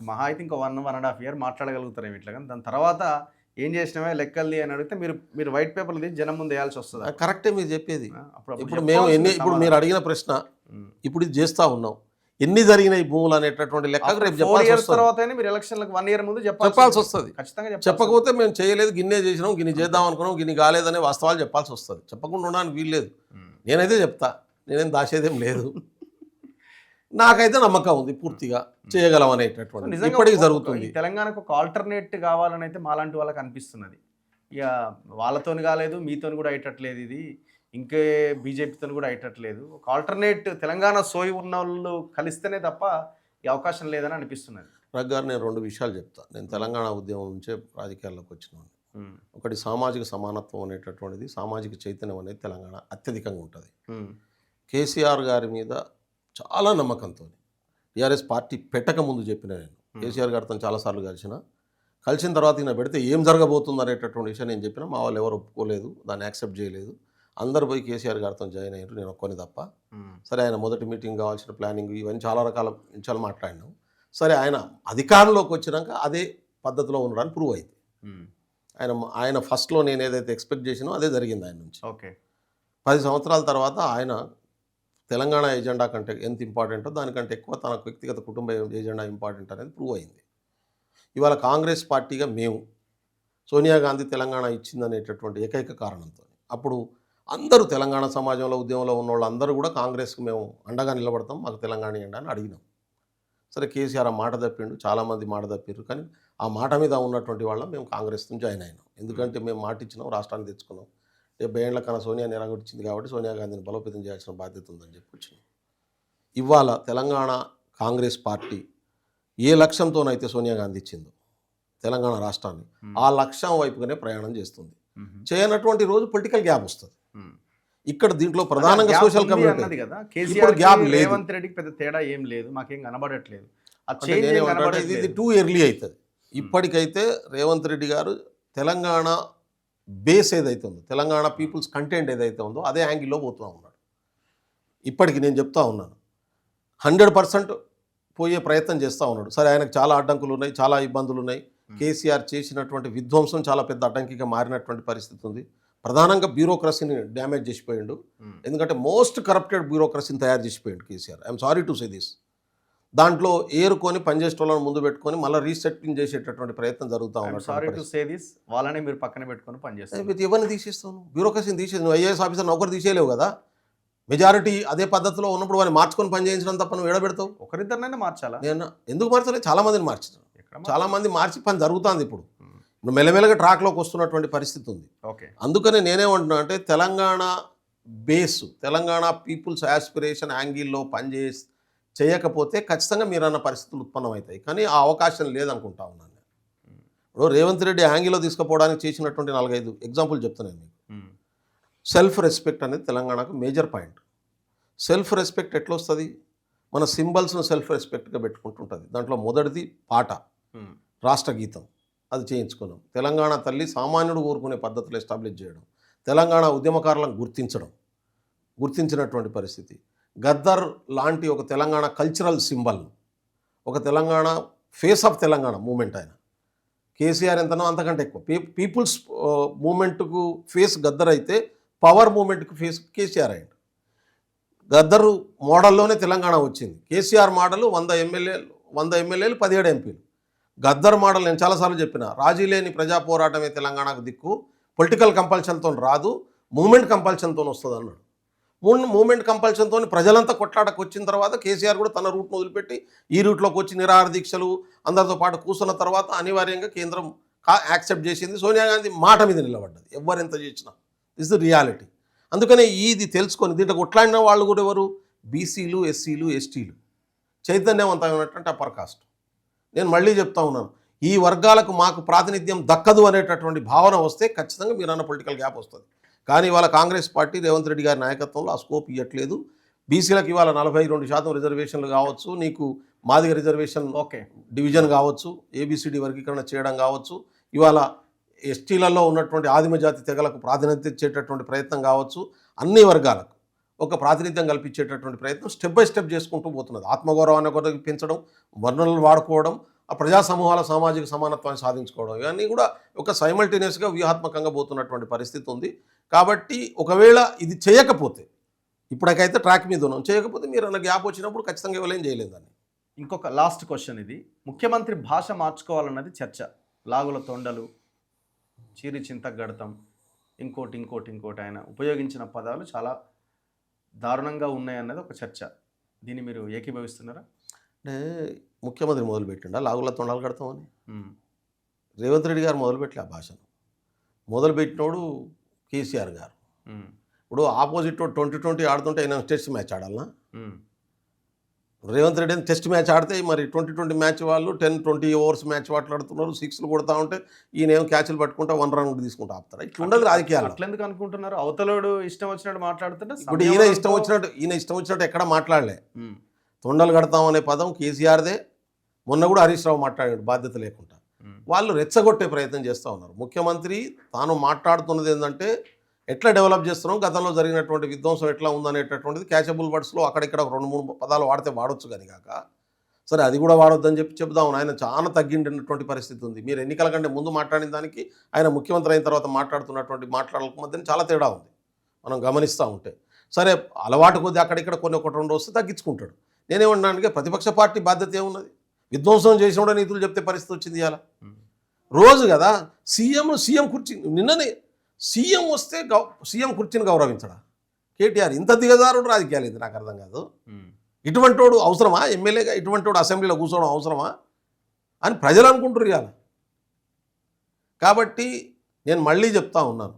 మహా అయితే ఇంకో 1.5 year మాట్లాడగలుగుతారు ఇట్లా. కానీ దాని తర్వాత ఏం చేసినామే లెక్కల్ది అని అడిగితే మీరు వైట్ పేపర్లు తీసి జనం ముందు వేయాల్సి వస్తుంది. కరెక్టే మీరు చెప్పేది. ఇప్పుడు మేము ఇప్పుడు మీరు అడిగిన ప్రశ్న ఇప్పుడు ఇది చేస్తూ ఉన్నాం. ఎన్ని జరిగినాయి భూములు అనేటటువంటి లెక్క రేపు తర్వాత మీరు ఎలక్షన్లకు 1 year ముందు చెప్పాల్సి వస్తుంది. ఖచ్చితంగా చెప్పకపోతే మేము చేయలేదు, గిన్నే చేసినాం, గిన్ని చేద్దాం అనుకున్నాం, గిన్ని కాలేదనే వాస్తవాలు చెప్పాల్సి వస్తుంది. చెప్పకుండా ఉండడానికి వీల్లేదు. నేనైతే చెప్తా, నేనేం దాచేదేం లేదు. నాకైతే నమ్మకం ఉంది పూర్తిగా చేయగలం అనేటటువంటి. ఇప్పటికీ జరుగుతుంది. తెలంగాణకు ఒక ఆల్టర్నేట్ కావాలని అయితే మాలాంటి వాళ్ళకి అనిపిస్తున్నది. ఇక వాళ్ళతోని కాలేదు, మీతో కూడా అయ్యేటట్లేదు, ఇది ఇంకే బీజేపీతో కూడా అయ్యేటట్లేదు. ఒక ఆల్టర్నేట్ తెలంగాణ సోయి ఉన్న వాళ్ళు కలిస్తేనే తప్ప ఈ అవకాశం లేదని అనిపిస్తున్నది. రగ్గారు, నేను 2 విషయాలు చెప్తా. నేను తెలంగాణ ఉద్యమం నుంచే రాజకీయాల్లోకి వచ్చినాను. ఒకటి సామాజిక సమానత్వం అనేటటువంటిది, సామాజిక చైతన్యం అనేది తెలంగాణ అత్యధికంగా ఉంటుంది. కేసీఆర్ గారి మీద చాలా నమ్మకంతో టీఆర్ఎస్ పార్టీ పెట్టక ముందు చెప్పిన నేను కేసీఆర్ గారితో చాలాసార్లు కలిసిన తర్వాత ఈయన పెడితే ఏం జరగబోతుంది అనేటటువంటి విషయం నేను చెప్పిన. మా వాళ్ళు ఎవరు ఒప్పుకోలేదు, దాన్ని యాక్సెప్ట్ చేయలేదు. అందరు పోయి కేసీఆర్ గారితో జాయిన్ అయ్యారు, నేను ఒక్కని తప్ప. సరే, ఆయన మొదటి మీటింగ్ కావాల్సిన ప్లానింగ్ ఇవన్నీ చాలా రకాల విషయాలు మాట్లాడినాం. సరే, ఆయన అధికారంలోకి వచ్చినాక అదే పద్ధతిలో ఉండడానికి ప్రూవ్ అయింది. ఆయన ఫస్ట్లో నేను ఏదైతే ఎక్స్పెక్ట్ చేసినో అదే జరిగింది ఆయన నుంచి. ఓకే, 10 సంవత్సరాల తర్వాత ఆయన తెలంగాణ ఎజెండా కంటే ఎంత ఇంపార్టెంటో దానికంటే ఎక్కువ తన వ్యక్తిగత కుటుంబ ఎజెండా ఇంపార్టెంట్ అనేది ప్రూవ్ అయింది. ఇవాళ కాంగ్రెస్ పార్టీగా మేము సోనియా గాంధీ తెలంగాణ ఇచ్చిందనేటటువంటి ఏకైక కారణంతో అప్పుడు అందరూ తెలంగాణ సమాజంలో ఉద్యమంలో ఉన్న వాళ్ళు అందరూ కూడా కాంగ్రెస్కి మేము అండగా నిలబడతాం, మాకు తెలంగాణ ఇవ్వండి అని అడిగినాం. సరే, కేసీఆర్ ఆ మాట తప్పిండు, చాలామంది మాట తప్పారు. కానీ ఆ మాట మీద ఉన్నటువంటి వాళ్ళం మేము కాంగ్రెస్ నుంచి జాయిన్ అయినాం. ఎందుకంటే మేము మాట ఇచ్చినాం, రాష్ట్రాన్ని తెచ్చుకున్నాం. 70 ఏళ్ల కన్నా సోనియా నిరాకరించింది కాబట్టి సోనియా గాంధీని బలోపేతం చేయాల్సిన బాధ్యత ఉందని చెప్పి వచ్చినాం. ఇవాళ తెలంగాణ కాంగ్రెస్ పార్టీ ఏ లక్ష్యంతోనైతే సోనియా గాంధీ ఇచ్చిందో తెలంగాణ రాష్ట్రాన్ని, ఆ లక్ష్యం వైపుగానే ప్రయాణం చేస్తుంది. చేయనటువంటి రోజు పొలిటికల్ గ్యాప్ వస్తుంది. ఇక్కడ దీంట్లో ప్రధానంగా సోషల్ కమ్యూనిటీ గ్యాప్ లేదు. రేవంత్ రెడ్డికి పెద్ద తేడా ఏం లేదు, మాకేం కనబడట్లేదు. ఇది టూ ఎర్లీ అవుతుంది. ఇప్పటికైతే రేవంత్ రెడ్డి గారు తెలంగాణ బేస్ ఏదైతే ఉందో, తెలంగాణ పీపుల్స్ కంటెంట్ ఏదైతే ఉందో అదే యాంగిల్లో పోతూ ఉన్నాడు. ఇప్పటికి నేను చెప్తా ఉన్నాను, 100% పోయే ప్రయత్నం చేస్తూ ఉన్నాడు. సరే, ఆయనకు చాలా అడ్డంకులు ఉన్నాయి, చాలా ఇబ్బందులు ఉన్నాయి. కేసీఆర్ చేసినటువంటి విధ్వంసం చాలా పెద్ద అడ్డంకిగా మారినటువంటి పరిస్థితి ఉంది. ప్రధానంగా బ్యూరోక్రసీని డ్యామేజ్ చేసిపోయిండు. ఎందుకంటే మోస్ట్ కరప్టెడ్ బ్యూరోక్రసీని తయారు చేసిపోయిండు KCR. I'm sorry to say this. దాంట్లో ఏరుకొని పనిచేసేటోళ్ళని ముందు పెట్టుకొని మళ్ళీ రీసెట్టింగ్ చేసేటటువంటి ప్రయత్నం జరుగుతూ ఉన్నది. వాళ్ళని మీరు పక్కన పెట్టుకొని పనిచేస్తారు. ఎవరిని తీసేస్తాను? బ్యూరోక్రసీని తీసేది. నువ్వు ఐఏఎస్ ఆఫీసర్ ఒకరు తీసేయలేవు కదా. మెజారిటీ అదే పద్ధతిలో ఉన్నప్పుడు వారిని మార్చుకొని పనిచేయించడం తప్ప నువ్వు ఎడబెడతావు. ఒకరిద్దరినైనా మార్చాలా? నేను ఎందుకు మార్చలేదు? చాలామందిని మార్చాను. చాలామంది మార్చి పని జరుగుతుంది. ఇప్పుడు మెల్లమెల్లగా ట్రాక్లోకి వస్తున్నటువంటి పరిస్థితి ఉంది. ఓకే, అందుకని నేనేమంటున్నా అంటే Telangana base, Telangana people's aspiration యాంగిల్లో చేయకపోతే ఖచ్చితంగా మీరన్న పరిస్థితులు ఉత్పన్నమవుతాయి. కానీ ఆ అవకాశం లేదనుకుంటా ఉన్నాను. ఇప్పుడు రేవంత్ రెడ్డి యాంగిల్లో తీసుకుపోవడానికి చేసినటువంటి 4-5 ఎగ్జాంపుల్ చెప్తున్నాను మీకు. సెల్ఫ్ రెస్పెక్ట్ అనేది తెలంగాణకు మేజర్ పాయింట్. సెల్ఫ్ రెస్పెక్ట్ ఎట్లా వస్తుంది? మన సింబల్స్ను సెల్ఫ్ రెస్పెక్ట్గా పెట్టుకుంటుంటుంది. దాంట్లో మొదటిది పాట, రాష్ట్ర గీతం, అది చేయించుకున్నాం. తెలంగాణ తల్లి సామాన్యుడు కోరుకునే పద్ధతులు ఎస్టాబ్లిష్ చేయడం, తెలంగాణ ఉద్యమకారులను గుర్తించినటువంటి పరిస్థితి. గద్దర్ లాంటి ఒక తెలంగాణ కల్చరల్ సింబల్, ఒక Telangana face of Telangana movement ఆయన. కేసీఆర్ ఎంతనో అంతకంటే ఎక్కువ. పీపుల్స్ మూమెంట్కు ఫేస్ గద్దర్ అయితే పవర్ మూమెంట్కు ఫేస్ కేసీఆర్ అయ్యాడు. గద్దరు మోడల్లోనే తెలంగాణ వచ్చింది. కేసీఆర్ మోడల్ 100 ఎమ్మెల్యేలు 17 ఎంపీలు. గద్దర్ మోడల్ నేను చాలాసార్లు చెప్పిన, రాజీ లేని ప్రజా పోరాటమే తెలంగాణకు దిక్కు, పొలిటికల్ కంపల్షన్తో రాదు, మూమెంట్ కంపల్షన్తో వస్తుంది అన్నాడు. మూమెంట్ కంపల్షన్తో ప్రజలంతా కొట్లాటకు వచ్చిన తర్వాత కేసీఆర్ కూడా తన రూట్ను వదిలిపెట్టి ఈ రూట్లోకి వచ్చి నిరాహార దీక్షలు అందరితో పాటు కూర్చున్న తర్వాత అనివార్యంగా కేంద్రం యాక్సెప్ట్ చేసింది. సోనియా గాంధీ మాట మీద నిలబడ్డది, ఎవరెంత చేసినా. This the reality. అందుకనే ఇది తెలుసుకొని దీంట్లో కొట్లాడిన వాళ్ళు కూడా ఎవరు? బీసీలు, ఎస్సీలు, ఎస్టీలు, చైతన్యవంతమైనటువంటి అప్పర్ కాస్ట్. నేను మళ్ళీ చెప్తా ఉన్నాను, ఈ వర్గాలకు మాకు ప్రాతినిధ్యం దక్కదు అనేటటువంటి భావన వస్తే ఖచ్చితంగా మీరు అన్న పొలిటికల్ గ్యాప్ వస్తుంది. కానీ ఇవాళ కాంగ్రెస్ పార్టీ రేవంత్ రెడ్డి గారి నాయకత్వంలో ఆ స్కోప్ ఇవ్వట్లేదు. బీసీలకు ఇవాళ 42% రిజర్వేషన్లు కావచ్చు, నీకు మాదిగ రిజర్వేషన్ డివిజన్ కావచ్చు, ఏబిసిడి వర్గీకరణ చేయడం కావచ్చు, ఇవాళ ఎస్టీలలో ఉన్నటువంటి ఆదిమ జాతి తెగలకు ప్రాతినిధ్యం ఇచ్చేటటువంటి ప్రయత్నం కావచ్చు, అన్ని వర్గాలకు ఒక ప్రాతినిధ్యం కల్పించేటటువంటి ప్రయత్నం స్టెప్ బై స్టెప్ చేసుకుంటూ పోతున్నది. ఆత్మగౌరవాన్ని ఒకరికి పెంచడం, వర్ణనలు వాడుకోవడం, ఆ ప్రజా సమూహాల సామాజిక సమానత్వాన్ని సాధించుకోవడం, ఇవన్నీ కూడా ఒక సైమల్టేనియస్గా వ్యూహాత్మకంగా పోతున్నటువంటి పరిస్థితి ఉంది. కాబట్టి ఒకవేళ ఇది చేయకపోతే, ఇప్పటికైతే ట్రాక్ మీద ఉన్నాం, చేయకపోతే మీరు అన్న గ్యాప్ వచ్చినప్పుడు ఖచ్చితంగా ఇవ్వలేం చేయలేదు దాన్ని. ఇంకొక లాస్ట్ క్వశ్చన్ ఇది. ముఖ్యమంత్రి భాష మార్చుకోవాలన్నది చర్చ. లాగుల తొండలు, చీరి చింతగడతాం, ఇంకోటి ఆయన ఉపయోగించిన పదాలు చాలా దారుణంగా ఉన్నాయన్నది ఒక చర్చ. దీన్ని మీరు ఏకీభవిస్తున్నారా? అంటే ముఖ్యమంత్రి మొదలుపెట్టిండా లాగుల తొండాలు కడతామని? రేవంత్ రెడ్డి గారు మొదలుపెట్టలే ఆ భాషను. మొదలుపెట్టినోడు కేసీఆర్ గారు. ఇప్పుడు ఆపోజిట్ 2020 ఆడుతుంటే ఆయన టెస్ట్ మ్యాచ్ ఆడాలనా? రేవంత్ రెడ్డి టెస్ట్ మ్యాచ్ ఆడితే మరి 2020 మ్యాచ్ వాళ్ళు 10-20 ఓవర్స్ మ్యాచ్ మాట్లాడుతున్నారు, 6లు కొడతా ఉంటే ఈయనేమో క్యాచ్లు పట్టుకుంటా 1 రన్ కూడా తీసుకుంటా ఆపుతారా? ఇట్లా ఉండదు రాజకీయాలు. అట్లెందుకు అనుకుంటున్నారు? అవతలోడు ఇష్టం వచ్చినట్టు మాట్లాడుతుంటే ఇప్పుడు ఈయన ఇష్టం వచ్చినట్టు ఎక్కడ మాట్లాడలే. తొండలు కడతామనే పదం కేసీఆర్దే. మొన్న కూడా హరీష్ రావు మాట్లాడాడు బాధ్యత లేకుండా. వాళ్ళు రెచ్చగొట్టే ప్రయత్నం చేస్తూ ఉన్నారు. ముఖ్యమంత్రి తాను మాట్లాడుతున్నది ఏంటంటే ఎట్లా డెవలప్ చేస్తున్నాం, గతంలో జరిగినటువంటి విధ్వంసం ఎట్లా ఉందనేటటువంటిది క్యాచబుల్ వర్డ్స్లో అక్కడిక్కడ 2-3 పదాలు వాడితే వాడొచ్చు కానీ కాక, సరే అది కూడా వాడొద్దని చెప్దాం. ఆయన చాలా తగ్గిండినటువంటి పరిస్థితి ఉంది. మీరు ఎన్నికల కంటే ముందు మాట్లాడిన దానికి ఆయన ముఖ్యమంత్రి అయిన తర్వాత మాట్లాడుతున్నటువంటి మాట్లాడక మధ్య చాలా తేడా ఉంది మనం గమనిస్తూ ఉంటే. సరే అలవాటు కొద్ది అక్కడిక్కడ కొన్ని 1-2 వస్తే తగ్గించుకుంటాడు. నేనేమన్నానికి ప్రతిపక్ష పార్టీ బాధ్యత ఏమున్నది? విధ్వంసం చేసిన నీతులు చెప్తే పరిస్థితి వచ్చింది ఇవాళ. రోజు కదా సీఎం కుర్చీ, నిన్ననే సీఎం వస్తే సీఎం కుర్చీని గౌరవించడా? కేటీఆర్ ఇంత దిగజారుడు రాజకీయాలు ఇది నాకు అర్థం కాదు. ఇటువంటి వాడు అవసరమా? ఎమ్మెల్యేగా ఇటువంటి వాడు అసెంబ్లీలో కూర్చోవడం అవసరమా అని ప్రజలు అనుకుంటారు ఇవాళ. కాబట్టి నేను మళ్ళీ చెప్తా ఉన్నాను,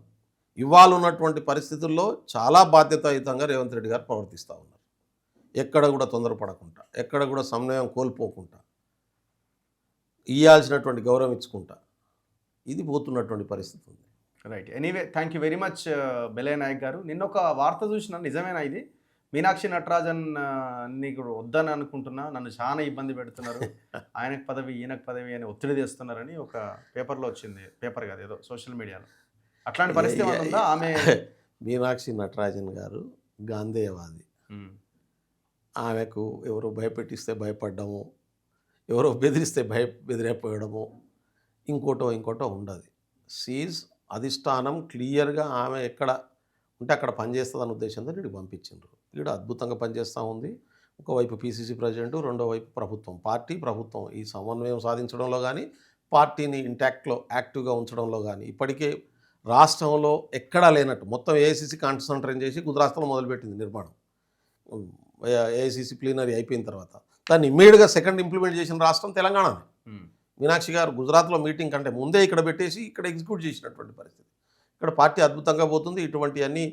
ఇవాళ ఉన్నటువంటి పరిస్థితుల్లో చాలా బాధ్యతాయుతంగా రేవంత్ రెడ్డి గారు ప్రవర్తిస్తూ ఉన్నారు. ఎక్కడ కూడా తొందరపడకుండా, ఎక్కడ కూడా సమన్వయం కోల్పోకుండా, ఇవ్వాల్సినటువంటి గౌరవం ఇచ్చుకుంటా ఇది పోతున్నటువంటి పరిస్థితి ఉంది. Right. Anyway thank you very much Belayya Naik garu. నిన్న ఒక వార్త చూసిన, నిజమేనా ఇది? మీనాక్షి నటరాజన్ నీకు వద్దని అనుకుంటున్నా, నన్ను చాలా ఇబ్బంది పెడుతున్నారు, ఆయనకు పదవి ఈయనకు పదవి అని ఒత్తిడి తెస్తున్నారని ఒక పేపర్లో వచ్చింది. పేపర్ కాదు, ఏదో సోషల్ మీడియాలో. అట్లాంటి పరిస్థితి ఉందా? ఆమె మీనాక్షి నటరాజన్ గారు గాంధేయవాది. ఆమెకు ఎవరో భయపెట్టిస్తే భయపడ్డము, ఎవరో బెదిరిస్తే బెదిరైపోయడము, ఇంకోటో ఉండదు. సీజ్ అధిష్టానం క్లియర్గా ఆమె ఎక్కడ ఉంటే అక్కడ పనిచేస్తుందన్న ఉద్దేశంతో వీడికి పంపించిండ్రు. వీడు అద్భుతంగా పనిచేస్తూ ఉంది. ఒకవైపు పీసీసీ ప్రెసిడెంట్, రెండో వైపు ప్రభుత్వం, ప్రభుత్వం ఈ సమన్వయం సాధించడంలో కానీ, పార్టీని ఇంటాక్ట్లో యాక్టివ్గా ఉంచడంలో కానీ ఇప్పటికే రాష్ట్రంలో ఎక్కడా లేనట్టు మొత్తం ఏఐసీసీ కాన్సన్ట్రేట్ చేసి గుజరాత్లో మొదలుపెట్టింది నిర్మాణం. ఏఐసీసీ ప్లీనరీ అయిపోయిన తర్వాత దాన్ని ఇమ్మీడియట్గా సెకండ్ ఇంప్లిమెంట్ చేసిన రాష్ట్రం తెలంగాణనే. మీనాక్షి గారు గుజరాత్లో మీటింగ్ కంటే ముందే ఇక్కడ పెట్టేసి ఇక్కడ ఎగ్జిక్యూట్ చేసినటువంటి పరిస్థితి. ఇక్కడ పార్టీ అద్భుతంగా పోతుంది. ఇటువంటి అన్ని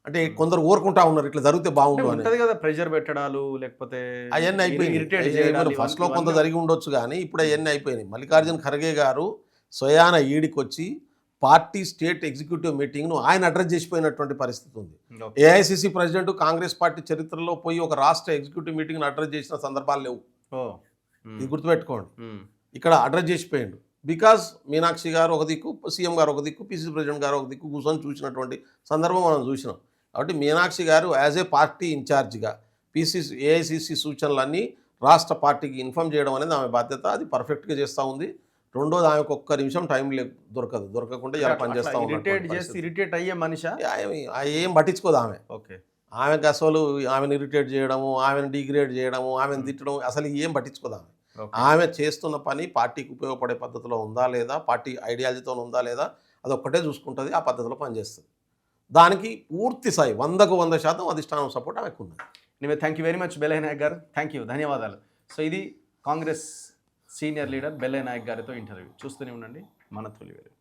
అంటే కొందరు ఊరుకుంటా ఉన్నారు, ఇట్లా జరిగితే బాగుంటుంది అని కదా, ప్రెషర్ పెట్టడాలు లేకపోతే అవన్నీ అయిపోయినాయి. ఫస్ట్లో కొంత జరిగి ఉండొచ్చు కానీ ఇప్పుడు అవన్నీ అయిపోయినాయి. మల్లికార్జున ఖర్గే గారు స్వయాన ఈడికొచ్చి పార్టీ స్టేట్ ఎగ్జిక్యూటివ్ మీటింగ్ను ఆయన అడ్రస్ చేసిపోయినటువంటి పరిస్థితి ఉంది. Okay. AICC president Congress party చరిత్రలో పోయి ఒక రాష్ట్ర ఎగ్జిక్యూటివ్ మీటింగ్ను అడ్రస్ చేసిన సందర్భాలు లేవు. ఓ. ఇది గుర్తుపెట్టుకోండి. మ్మ్. ఇక్కడ అడ్రస్ చేసిపోయిండు. బికాజ్ మీనాక్షి గారు ఒక దిక్కు, సీఎం గారు ఒక దిక్కు, పిసిసి ప్రెసిడెంట్ గారు ఒక దిక్కు కూర్చొని చూసినటువంటి సందర్భం మనం చూసినాం. కాబట్టి మీనాక్షి గారు యాజ్ ఏ పార్టీ ఇన్ఛార్జిగా ఏఐసిసి సూచనలన్నీ రాష్ట్ర పార్టీకి ఇన్ఫామ్ చేయడం అనేది ఆమె బాధ్యత. అది పర్ఫెక్ట్గా చేస్తూ ఉంది. రెండోది, ఆమెకు ఒక్క నిమిషం టైం దొరకకుండా ఇలా పనిచేస్తూ ఇరిటేట్ చేసి ఇరిటేట్ అయ్యే మనిషా? ఏం పట్టించుకోదు ఆమె. ఓకే. ఆమెకు అసలు ఆమెను ఇరిటేట్ చేయడము, ఆమెను డిగ్రేడ్ చేయడము, ఆమెను తిట్టడం అసలు ఏం పట్టించుకోదు ఆమె. ఓకే. ఆమె చేస్తున్న పని పార్టీకి ఉపయోగపడే పద్ధతిలో ఉందా లేదా, పార్టీ ఐడియాలజీతో ఉందా లేదా, అది ఒక్కటే చూసుకుంటుంది. ఆ పద్ధతిలో పనిచేస్తుంది. దానికి పూర్తి స్థాయి 100% అధిష్టానం సపోర్ట్ ఆమెకు ఉన్నది. Anyway, thank you very much Bellaiah Naik గారు. థ్యాంక్ యూ, ధన్యవాదాలు. సో ఇది కాంగ్రెస్ సీనియర్ లీడర్ బెల్లయ్య నాయక్ గారితో ఇంటర్వ్యూ. చూస్తూనే ఉండండి మన తొలి వెలుగు.